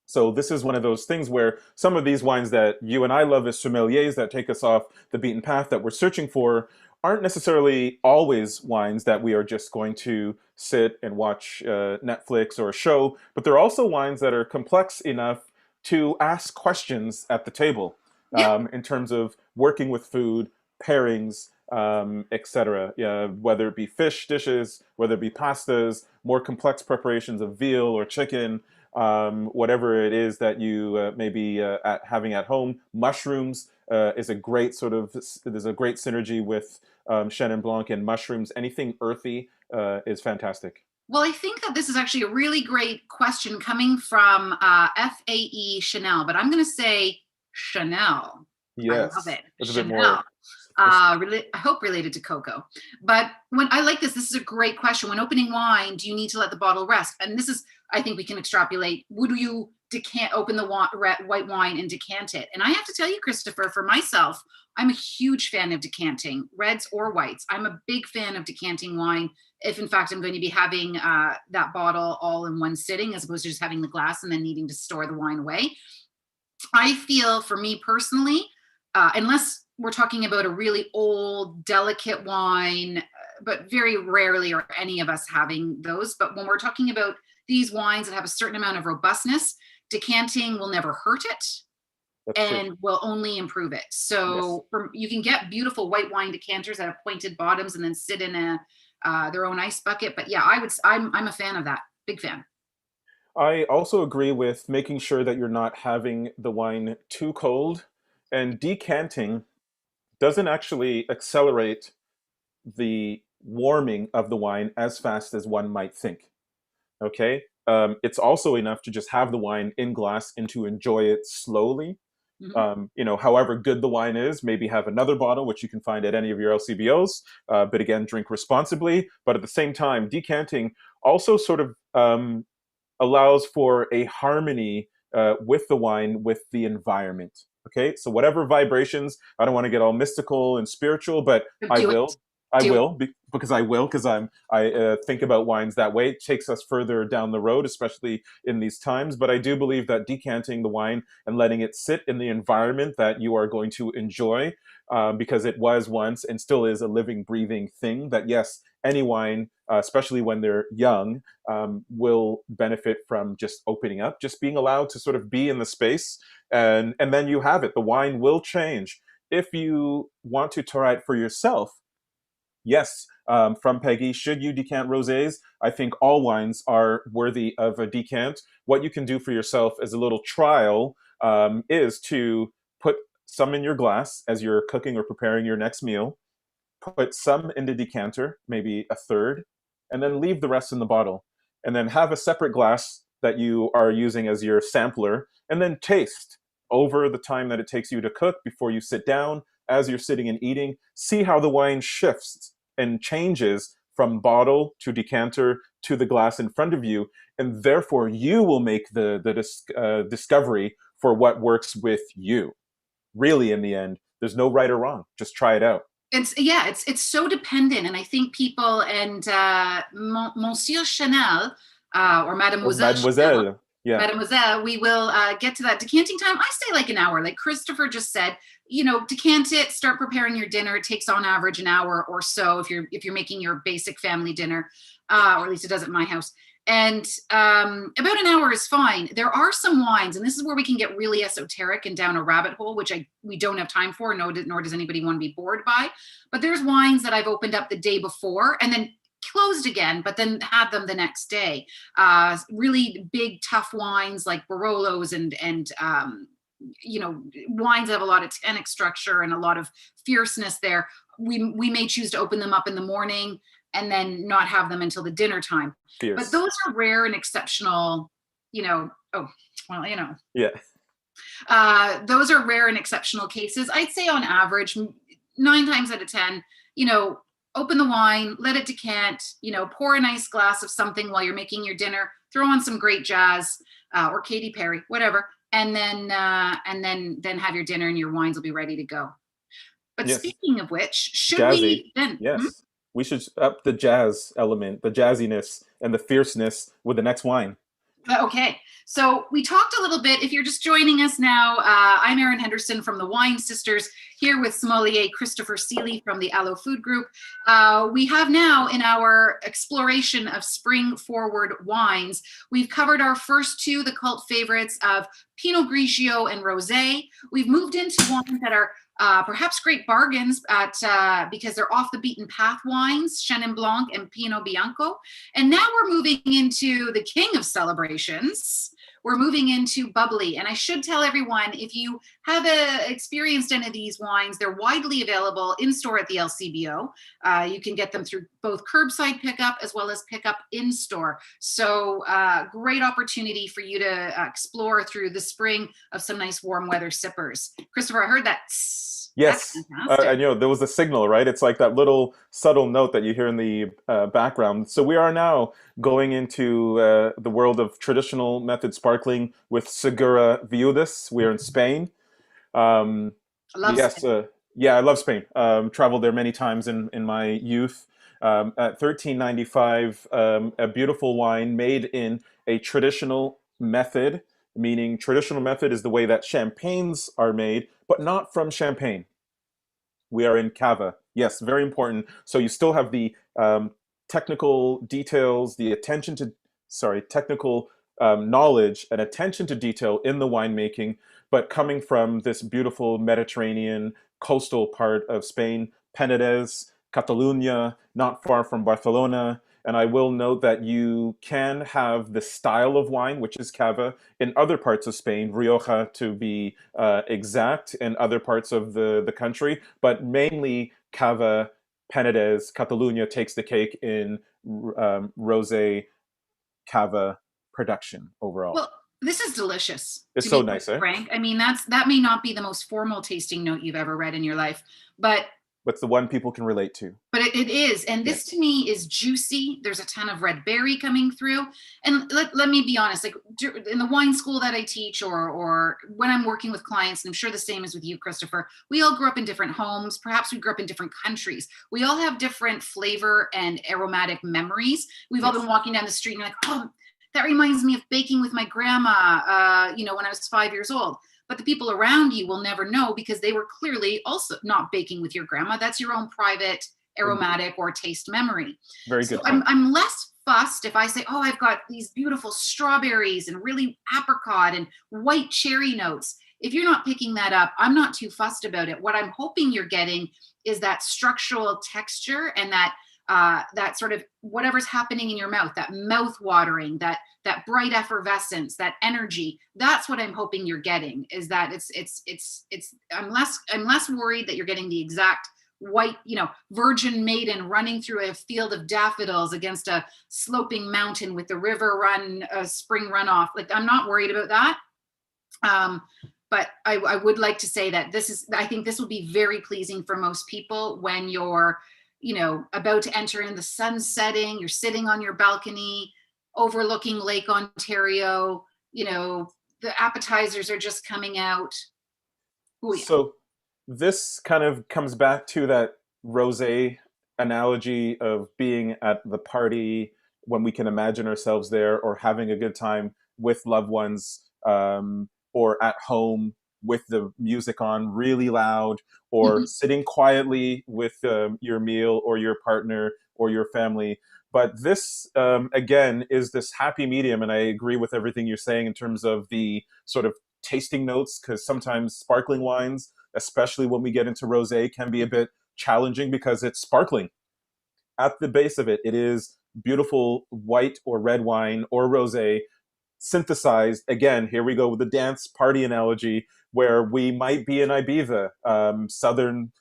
So this is one of those things where some of these wines that you and I love as sommeliers that take us off the beaten path that we're searching for aren't necessarily always wines that we are just going to sit and watch Netflix or a show, but they're also wines that are complex enough to ask questions at the table Yeah. in terms of working with food, pairings, etc. Whether it be fish dishes, whether it be pastas, more complex preparations of veal or chicken, whatever it is that you may be having at home. Mushrooms is a great sort of, there's a great synergy with Chenin Blanc and mushrooms. Anything earthy is fantastic. Well, I think that this is actually a really great question coming from FAE Chanel, but I'm going to say Chanel. I love Yes, it. it's a bit Chanel. more. Pers- I hope related to cocoa. But when I like this is a great question. When opening wine, do you need to let the bottle rest? And this is, I think we can extrapolate. Would you open the white wine and decant it? And I have to tell you, Christopher, for myself, I'm a huge fan of decanting, reds or whites. I'm a big fan of decanting wine. If in fact I'm going to be having that bottle all in one sitting, as opposed to just having the glass and then needing to store the wine away. I feel for me personally, unless we're talking about a really old, delicate wine, but very rarely are any of us having those. But when we're talking about these wines that have a certain amount of robustness, decanting will never hurt it That's true. and will only improve it. Yes. So you can get beautiful white wine decanters that have pointed bottoms and then sit in their own ice bucket. But yeah, I'm a fan of that. Big fan. I also agree with making sure that you're not having the wine too cold, and decanting doesn't actually accelerate the warming of the wine as fast as one might think. Okay. It's also enough to just have the wine in glass and to enjoy it slowly. Mhm. However good the wine is, maybe have another bottle, which you can find at any of your LCBOs. But again, drink responsibly. But at the same time, decanting also sort of allows for a harmony with the wine, with the environment. Okay, so whatever vibrations, I don't want to get all mystical and spiritual, but I Do it. will. I Do it. will because I will because I think about wines that way. It takes us further down the road, especially in these times. But I do believe that decanting the wine and letting it sit in the environment that you are going to enjoy, because it was once and still is a living, breathing thing. That yes, any wine, especially when they're young, will benefit from just opening up, just being allowed to sort of be in the space, and then you have it. The wine will change. If you want to try it for yourself, yes, from Peggy, should you decant rosés? I think all wines are worthy of a decant. What you can do for yourself as a little trial is to put some in your glass as you're cooking or preparing your next meal, put some in the decanter, maybe a third, and then leave the rest in the bottle. And then have a separate glass that you are using as your sampler, and then taste over the time that it takes you to cook before you sit down, as you're sitting and eating. See how the wine shifts and changes from bottle to decanter to the glass in front of you. And therefore, you will make the discovery for what works with you. Really, in the end, there's no right or wrong. Just try it out. It's so dependent, and I think people and Monsieur Chanel or Or Mademoiselle Chanel, Mademoiselle. Yeah. Mademoiselle, we will get to that decanting time. I say like an hour, like Christopher just said. Decant it, start preparing your dinner. It takes on average an hour or so if you're making your basic family dinner, or at least it does at my house. And about an hour is fine. There are some wines, and this is where we can get really esoteric and down a rabbit hole, which we don't have time for, nor does anybody want to be bored by. But there's wines that I've opened up the day before and then closed again, but then had them the next day. Really big, tough wines like Barolos and wines that have a lot of tannic structure and a lot of fierceness there. We may choose to open them up in the morning and then not have them until the dinner time. Fierce. But those are rare and exceptional, Yeah. those are rare and exceptional cases. I'd say on average, 9 times out of 10, open the wine, let it decant, pour a nice glass of something while you're making your dinner, throw on some great jazz or Katy Perry, whatever, and then have your dinner and your wines will be ready to go. But Yes. Speaking of which, should Jazzy. we then? Yes. We should up the jazz element, the jazziness and the fierceness with the next wine. Okay, so we talked a little bit. If you're just joining us now, I'm Erin Henderson from the Wine Sisters, here with sommelier Christopher Seeley from the Aloe Food Group. We have now, in our exploration of spring forward wines, we've covered our first 2, the cult favorites of Pinot Grigio and Rosé. We've moved into wines that are perhaps great bargains because they're off the beaten path wines, Chenin Blanc and Pinot Bianco. And now we're moving into the king of celebrations. We're moving into bubbly. And I should tell everyone, if you have experienced any of these wines, they're widely available in store at the LCBO. You can get them through both curbside pickup as well as pickup in store. So great opportunity for you to explore through the spring of some nice warm weather sippers. Christopher, I heard that. Yes, and there was a signal, right? It's like that little subtle note that you hear in the background. So we are now going into the world of traditional method sparkling with Segura Viudas. We are in Spain. Spain. I love Spain. Traveled there many times in my youth. At 1395, a beautiful wine made in a traditional method, meaning traditional method is the way that champagnes are made, but not from Champagne. We are in cava. Yes, very important. So you still have the technical details, the technical knowledge and attention to detail in the winemaking, but coming from this beautiful Mediterranean coastal part of Spain, Penedès, Catalonia, not far from Barcelona. And I will note that you can have the style of wine, which is cava, in other parts of Spain, Rioja to be exact, in other parts of the country, but mainly cava, Penedès, Catalonia takes the cake in rosé cava production overall. Well, this is delicious. It's so nice, eh? Frank, I mean, that may not be the most formal tasting note you've ever read in your life, but the one people can relate to. But it is. And this to me is juicy. There's a ton of red berry coming through. And let me be honest, like in the wine school that I teach or when I'm working with clients, and I'm sure the same is with you, Christopher, we all grew up in different homes. Perhaps we grew up in different countries. We all have different flavor and aromatic memories. We've all been walking down the street and like, oh, that reminds me of baking with my grandma, when I was 5 years old. But the people around you will never know because they were clearly also not baking with your grandma. That's your own private aromatic or taste memory. Very good. So I'm less fussed if I say, oh, I've got these beautiful strawberries and really apricot and white cherry notes. if you're not picking that up, I'm not too fussed about it. What I'm hoping you're getting is that structural texture and that sort of whatever's happening in your mouth, that mouth watering, that bright effervescence, that energy. That's what I'm hoping you're getting, is that I'm less worried that you're getting the exact white, virgin maiden running through a field of daffodils against a sloping mountain with the river spring runoff. Like, I'm not worried about that. But I would like to say that I think this will be very pleasing for most people when you're, about to enter in the sun setting, you're sitting on your balcony overlooking Lake Ontario, the appetizers are just coming out. Ooh, yeah. So this kind of comes back to that rosé analogy of being at the party when we can imagine ourselves there, or having a good time with loved ones, or at home with the music on really loud, or sitting quietly with your meal or your partner or your family. But this, again, is this happy medium. And I agree with everything you're saying in terms of the sort of tasting notes, because sometimes sparkling wines, especially when we get into rosé, can be a bit challenging because it's sparkling. At the base of it, it is beautiful white or red wine or rosé synthesized. Again, here we go with the dance party analogy, where we might be in Ibiza, southern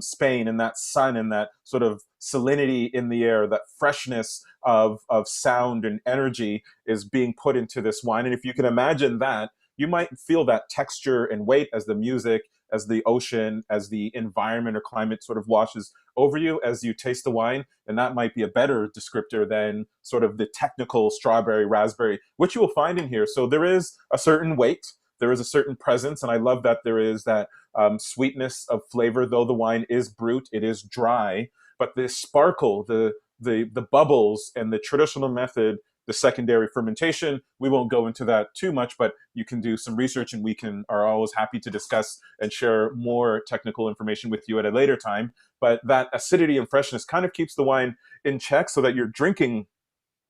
Spain, and that sun and that sort of salinity in the air, that freshness of sound and energy is being put into this wine. And if you can imagine that, you might feel that texture and weight as the music, as the ocean, as the environment or climate sort of washes over you as you taste the wine. And that might be a better descriptor than sort of the technical strawberry, raspberry, which you will find in here. So there is a certain weight, there is a certain presence, and I love that there is that sweetness of flavor. Though the wine is brut, it is dry, but the sparkle, the bubbles, and the traditional method, the secondary fermentation, we won't go into that too much, but you can do some research, and we are always happy to discuss and share more technical information with you at a later time. But that acidity and freshness kind of keeps the wine in check, so that you're drinking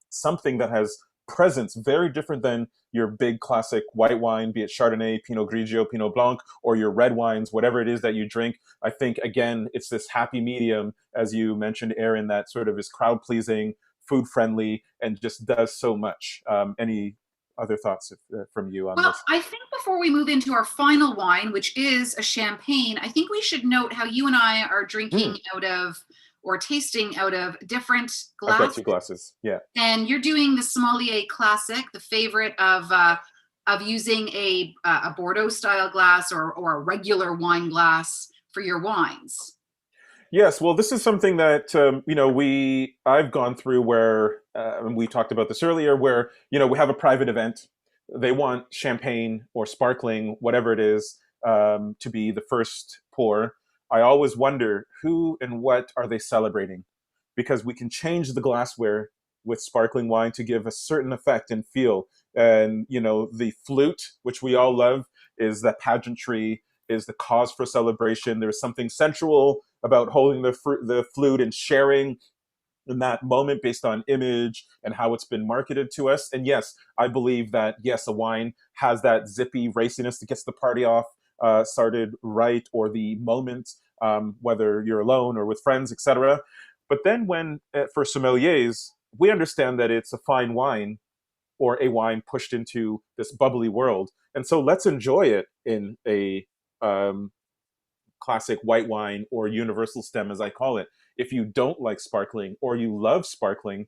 something that has presence very different than your big classic white wine, be it Chardonnay, Pinot Grigio, Pinot Blanc, or your red wines, whatever it is that you drink. I think, again, it's this happy medium, as you mentioned, Erin, that sort of is crowd pleasing, food friendly, and just does so much. Any other thoughts from you on this? I think before we move into our final wine, which is a champagne, I think we should note how you and I are drinking out of, or tasting out of, different glasses. I've got 2 glasses, yeah. And you're doing the sommelier classic, the favorite of using a Bordeaux style glass or a regular wine glass for your wines. Yes, well, this is something that I've gone through, where and we talked about this earlier, where we have a private event. They want champagne or sparkling, whatever it is, to be the first pour. I always wonder who and what are they celebrating, because we can change the glassware with sparkling wine to give a certain effect and feel. And the flute, which we all love, is that pageantry, is the cause for celebration. There's something sensual about holding the flute and sharing in that moment based on image and how it's been marketed to us. And yes, I believe that, yes, a wine has that zippy raciness that gets the party off, started right, or the moment, whether you're alone or with friends, etc. But then for sommeliers, we understand that it's a fine wine, or a wine pushed into this bubbly world. And so let's enjoy it in a classic white wine, or universal stem, as I call it. If you don't like sparkling, or you love sparkling,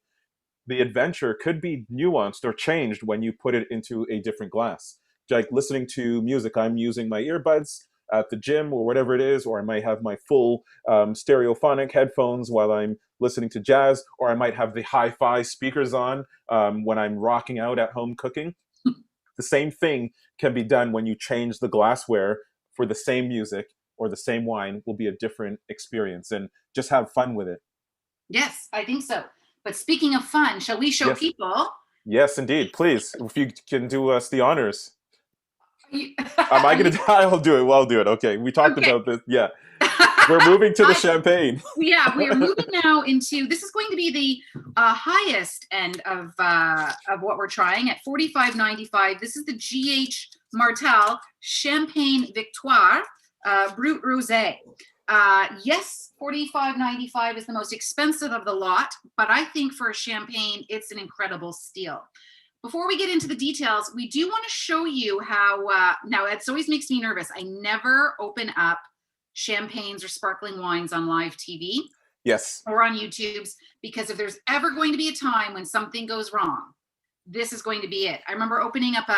the adventure could be nuanced or changed when you put it into a different glass. Like listening to music, I'm using my earbuds at the gym or whatever it is, or I might have my full stereophonic headphones while I'm listening to jazz, or I might have the hi-fi speakers on when I'm rocking out at home cooking. The same thing can be done when you change the glassware for the same music, or the same wine will be a different experience, and just have fun with it. Yes, I think so. But speaking of fun, shall we show people? Yes, indeed. Please, if you can do us the honors. Am I going to? I'll do it. Well, I'll do it. Okay. We talked about this. Yeah. We're moving to the I, champagne. yeah, we are moving now into, this is going to be the highest end of what we're trying at $45.95. This is the GH Martel Champagne Victoire Brut Rosé. Yes, $45.95 is the most expensive of the lot, but I think for a champagne, it's an incredible steal. Before we get into the details, we do want to show you how, now it always makes me nervous. I never open up champagnes or sparkling wines on live TV. Yes. Or on YouTube's, because if there's ever going to be a time when something goes wrong, this is going to be it. I remember opening up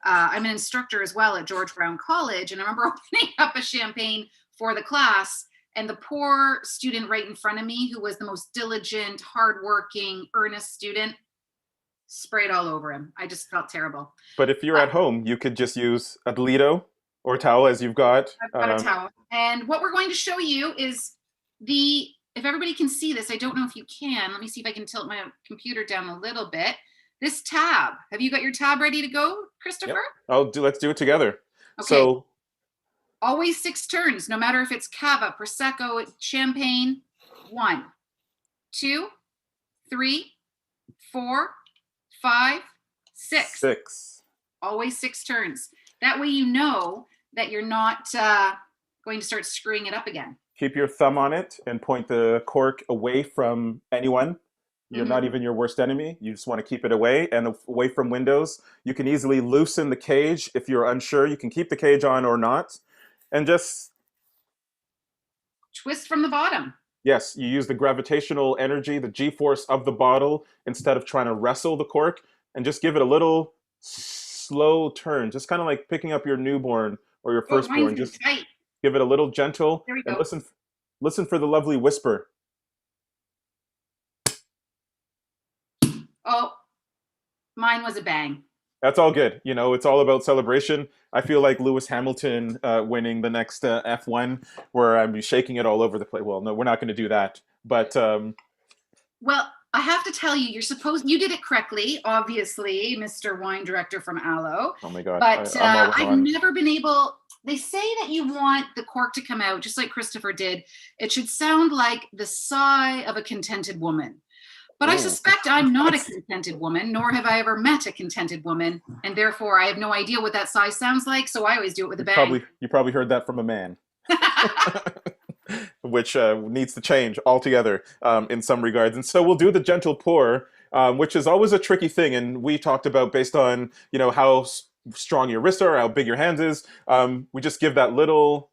I'm an instructor as well at George Brown College, and I remember opening up a champagne for the class, and the poor student right in front of me, who was the most diligent, hardworking, earnest student, sprayed all over him. I just felt terrible. But if you're at home, you could just use a Lido or towel as you've got. I've got a towel. And what we're going to show you is if everybody can see this, I don't know if you can. Let me see if I can tilt my computer down a little bit. This tab. Have you got your tab ready to go, Christopher? Yep. Let's do it together. Okay. So always 6 turns, no matter if it's cava, prosecco, champagne. 1, 2, 3, 4, 5, 6. 6. Always 6 turns. That way you know that you're not going to start screwing it up again. Keep your thumb on it and point the cork away from anyone. You're not even your worst enemy. You just want to keep it away and away from windows. You can easily loosen the cage. If you're unsure, you can keep the cage on or not. And just twist from the bottom. Yes, you use the gravitational energy, the G-force of the bottle, instead of trying to wrestle the cork, and just give it a little slow turn, just kind of like picking up your newborn or your firstborn. Just tight. Give it a little gentle, There we and go. listen for the lovely whisper. Oh, mine was a bang. That's all good. You know, it's all about celebration. I feel like Lewis Hamilton winning the next F1, where I'm shaking it all over the place. Well, no, we're not going to do that. But well, I have to tell you, you did it correctly, obviously, Mr. Wine Director from Aloe. Oh my God! But I've never been able. They say that you want the cork to come out just like Christopher did. It should sound like the sigh of a contented woman. But I suspect I'm not a contented woman, nor have I ever met a contented woman, and therefore I have no idea what that sigh sounds like, so I always do it with a bang. You probably heard that from a man. Which needs to change altogether in some regards. And so we'll do the gentle pour, which is always a tricky thing, and we talked about based on, you know, how strong your wrists are, how big your hands is. We just give that little...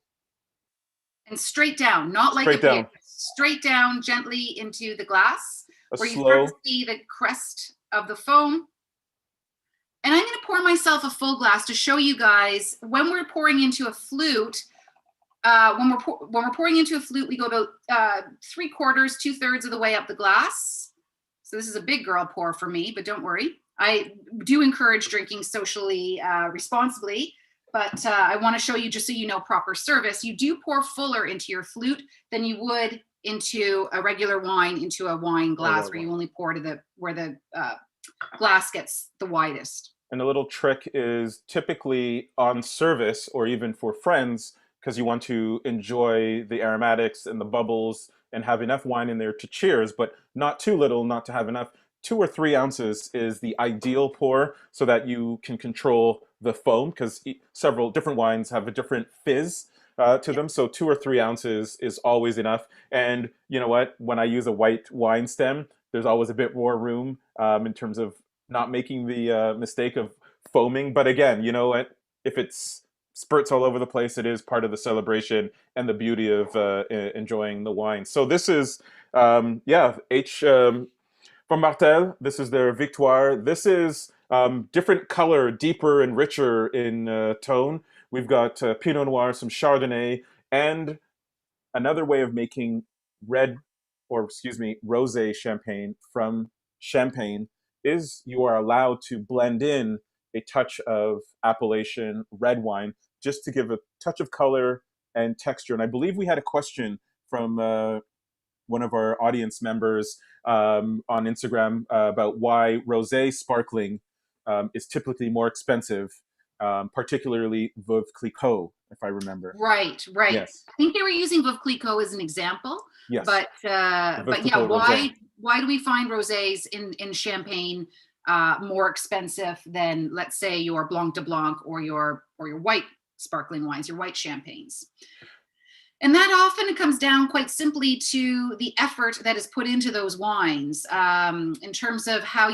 And straight down, not like a beer. Straight down gently into the glass. Where you start to see the crest of the foam. And I'm going to pour myself a full glass to show you guys when we're pouring into a flute. When we're pouring into a flute, we go about 3/4, 2/3 of the way up the glass. So this is a big girl pour for me, but don't worry. I do encourage drinking socially, responsibly, but I want to show you, just so you know, proper service. You do pour fuller into your flute than you would into a regular wine, into a wine glass, where you only pour to where the glass gets the widest. And a little trick is typically on service or even for friends, because you want to enjoy the aromatics and the bubbles and have enough wine in there to cheers, but not too little, not to have enough. 2 or 3 ounces is the ideal pour, so that you can control the foam, because several different wines have a different fizz to them. So 2 or 3 ounces is always enough. And you know what? When I use a white wine stem, there's always a bit more room in terms of not making the mistake of foaming. But again, you know what? If it's spurts all over the place, it is part of the celebration and the beauty of enjoying the wine. So this is, from Martel. This is their Victoire. This is different color, deeper and richer in tone. We've got Pinot Noir, some Chardonnay, and another way of making rosé champagne from champagne is you are allowed to blend in a touch of appellation red wine, just to give a touch of color and texture. And I believe we had a question from one of our audience members on Instagram about why rosé sparkling is typically more expensive, particularly Veuve Clicquot. if I remember. Right, right. Yes, I think they were using Veuve Clicquot as an example, yes, but the Veuve yeah, Clicquot rosé. why do we find rosés in Champagne more expensive than, let's say, your Blanc de Blanc or your white sparkling wines, your white champagnes? And that often comes down quite simply to the effort that is put into those wines, in terms of how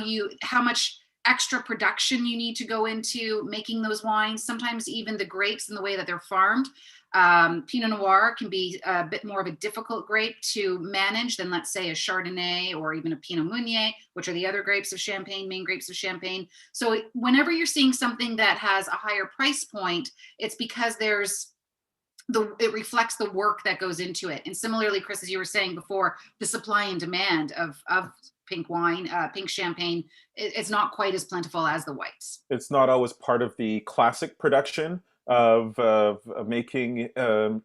much extra production you need to go into making those wines. Sometimes even the grapes and the way that they're farmed. Pinot Noir can be a bit more of a difficult grape to manage than, let's say, a Chardonnay or even a Pinot Meunier, which are the other grapes of Champagne, main grapes of Champagne. So whenever you're seeing something that has a higher price point, it's because it reflects the work that goes into it. And similarly, Chris, as you were saying before, the supply and demand of pink wine, pink champagne, it's not quite as plentiful as the whites. It's not always part of the classic production of making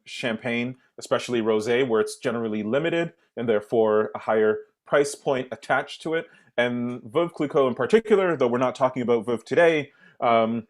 champagne, especially rosé, where it's generally limited and therefore a higher price point attached to it. And Veuve Clicquot in particular, though we're not talking about Veuve today, um,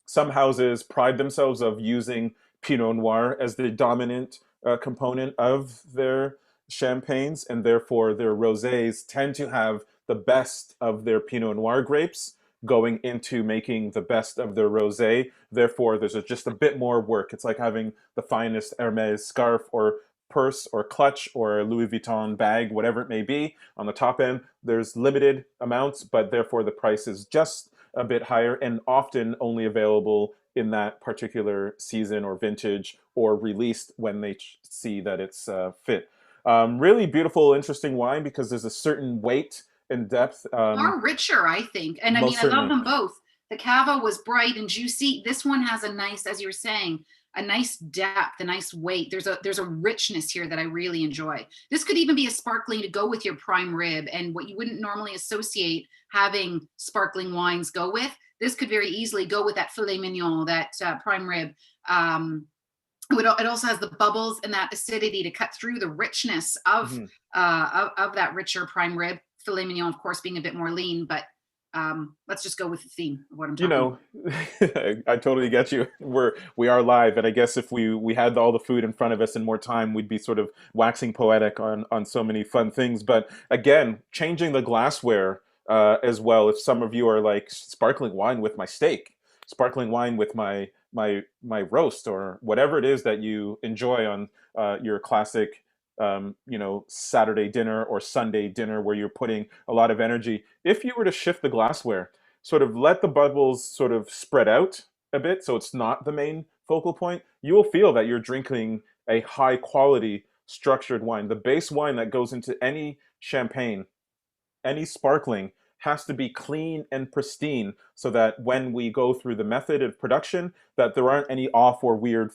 some houses pride themselves of using Pinot Noir as the dominant component of their champagnes, and therefore their rosés tend to have the best of their Pinot Noir grapes going into making the best of their rosé. Therefore, there's just a bit more work. It's like having the finest Hermes scarf or purse or clutch or Louis Vuitton bag, whatever it may be. On the top end, there's limited amounts, but therefore the price is just a bit higher and often only available in that particular season or vintage or released when they see that it's fit. Really beautiful, interesting wine because there's a certain weight and depth. Far richer, I think. And I mean, Most I love certainly. them both. The cava was bright and juicy. This one has a nice, as you were saying, a nice depth, a nice weight. There's a richness here that I really enjoy. This could even be a sparkling to go with your prime rib, and what you wouldn't normally associate having sparkling wines go with. This could very easily go with that filet mignon, that prime rib. It also has the bubbles and that acidity to cut through the richness Mhm. of that richer prime rib. Filet mignon, of course, being a bit more lean, but let's just go with the theme of what I'm You talking know, about. I totally get you. We are live, and I guess if we had all the food in front of us and more time, we'd be sort of waxing poetic on so many fun things. But again, changing the glassware as well. If some of you are like sparkling wine with my steak, sparkling wine with my roast, or whatever it is that you enjoy on your classic Saturday dinner or Sunday dinner where you're putting a lot of energy. If you were to shift the glassware, sort of let the bubbles sort of spread out a bit so it's not the main focal point, you will feel that you're drinking a high quality structured wine. The base wine that goes into any champagne, any sparkling, has to be clean and pristine so that when we go through the method of production, that there aren't any off or weird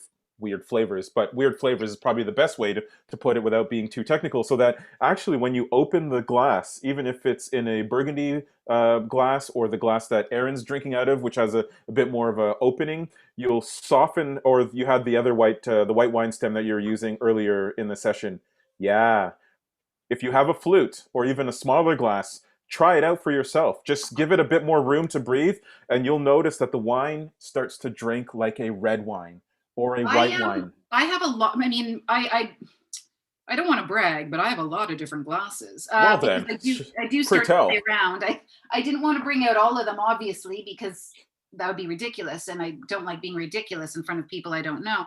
flavors. But weird flavors is probably the best way to put it without being too technical, so that actually when you open the glass, even if it's in a burgundy glass or the glass that Erin's drinking out of, which has a bit more of a opening, you'll soften. Or you had the other the white wine stem that you were using earlier in the session. Yeah, if you have a flute or even a smaller glass, try it out for yourself. Just give it a bit more room to breathe, and you'll notice that the wine starts to drink like a red wine or a white wine. I have a lot. I mean, I don't want to brag, but I have a lot of different glasses Well, because then, I do pray start to play tell. around. I didn't want to bring out all of them, obviously, because that would be ridiculous, and I don't like being ridiculous in front of people I don't know.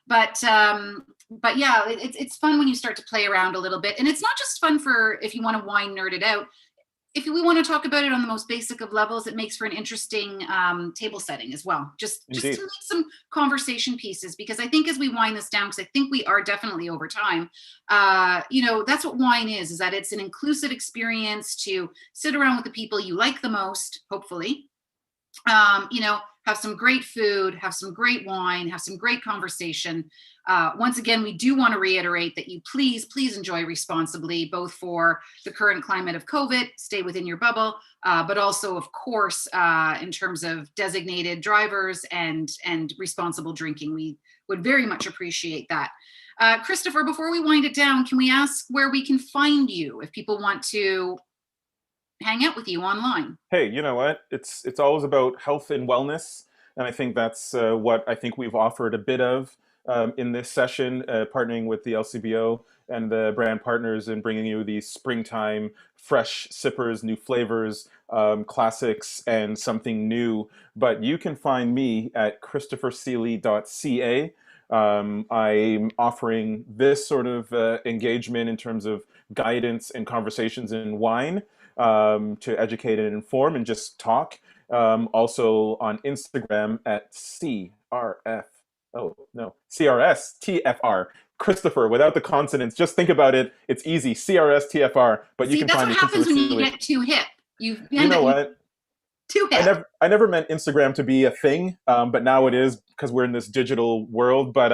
But yeah, it's fun when you start to play around a little bit, and it's not just fun for if you want to wine nerd it out. If we want to talk about it on the most basic of levels, it makes for an interesting table setting as well. Just to Indeed. make some conversation pieces, because I think as we wind this down, because I think we are definitely over time. That's what wine is that it's an inclusive experience to sit around with the people you like the most, hopefully, have some great food, have some great wine, have some great conversation. Once again, we do want to reiterate that you please enjoy responsibly, both for the current climate of COVID, stay within your bubble, but also, of course, in terms of designated drivers and responsible drinking. We would very much appreciate that. Christopher, before we wind it down, can we ask where we can find you if people want to hang out with you online? Hey, you know what? It's always about health and wellness. And I think that's what I think we've offered a bit of in this session, partnering with the LCBO and the brand partners and bringing you these springtime fresh sippers, new flavors, classics, and something new. But you can find me at christopherseeley.ca. I'm offering this sort of engagement in terms of guidance and conversations in wine, to educate and inform and just talk. Also on Instagram at CRSTFR. Christopher, without the consonants. Just think about it. It's easy. CRSTFR. But you See, can that's find what me, happens Christopher when you Seeley. get too hip. You You end know up what? too I hip. never meant Instagram to be a thing, but now it is because we're in this digital world. But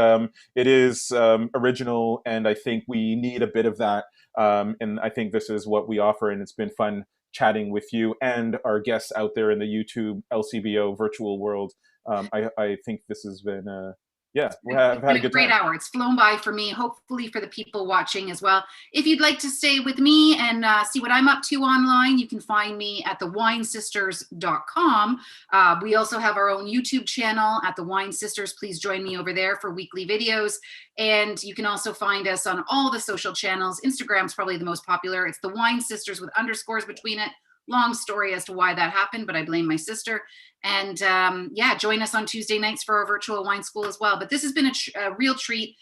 it is original, and I think we need a bit of that. And I think this is what we offer, and it's been fun chatting with you and our guests out there in the YouTube LCBO virtual world. I think this has been, yeah, I've had a good Great time. hour. It's flown by for me, hopefully for the people watching as well. If you'd like to stay with me and see what I'm up to online, you can find me at thewinesisters.com. We also have our own YouTube channel at The Wine Sisters. Please join me over there for weekly videos. And you can also find us on all the social channels. Instagram's probably the most popular. It's The Wine Sisters with underscores between it. Long story as to why that happened, but I blame my sister. And yeah, join us on Tuesday nights for our virtual wine school as well. But this has been a real treat.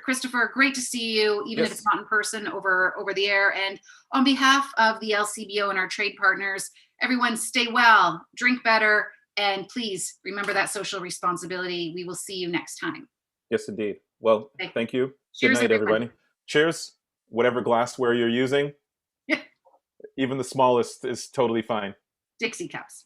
Christopher, great to see you, even if it's not in person, over the air. And on behalf of the LCBO and our trade partners, everyone stay well, drink better, and please remember that social responsibility. We will see you next time. Yes, indeed. Well, thank you. Cheers, Good night, everybody. Cheers. Whatever glassware you're using, even the smallest is totally fine. Dixie cups.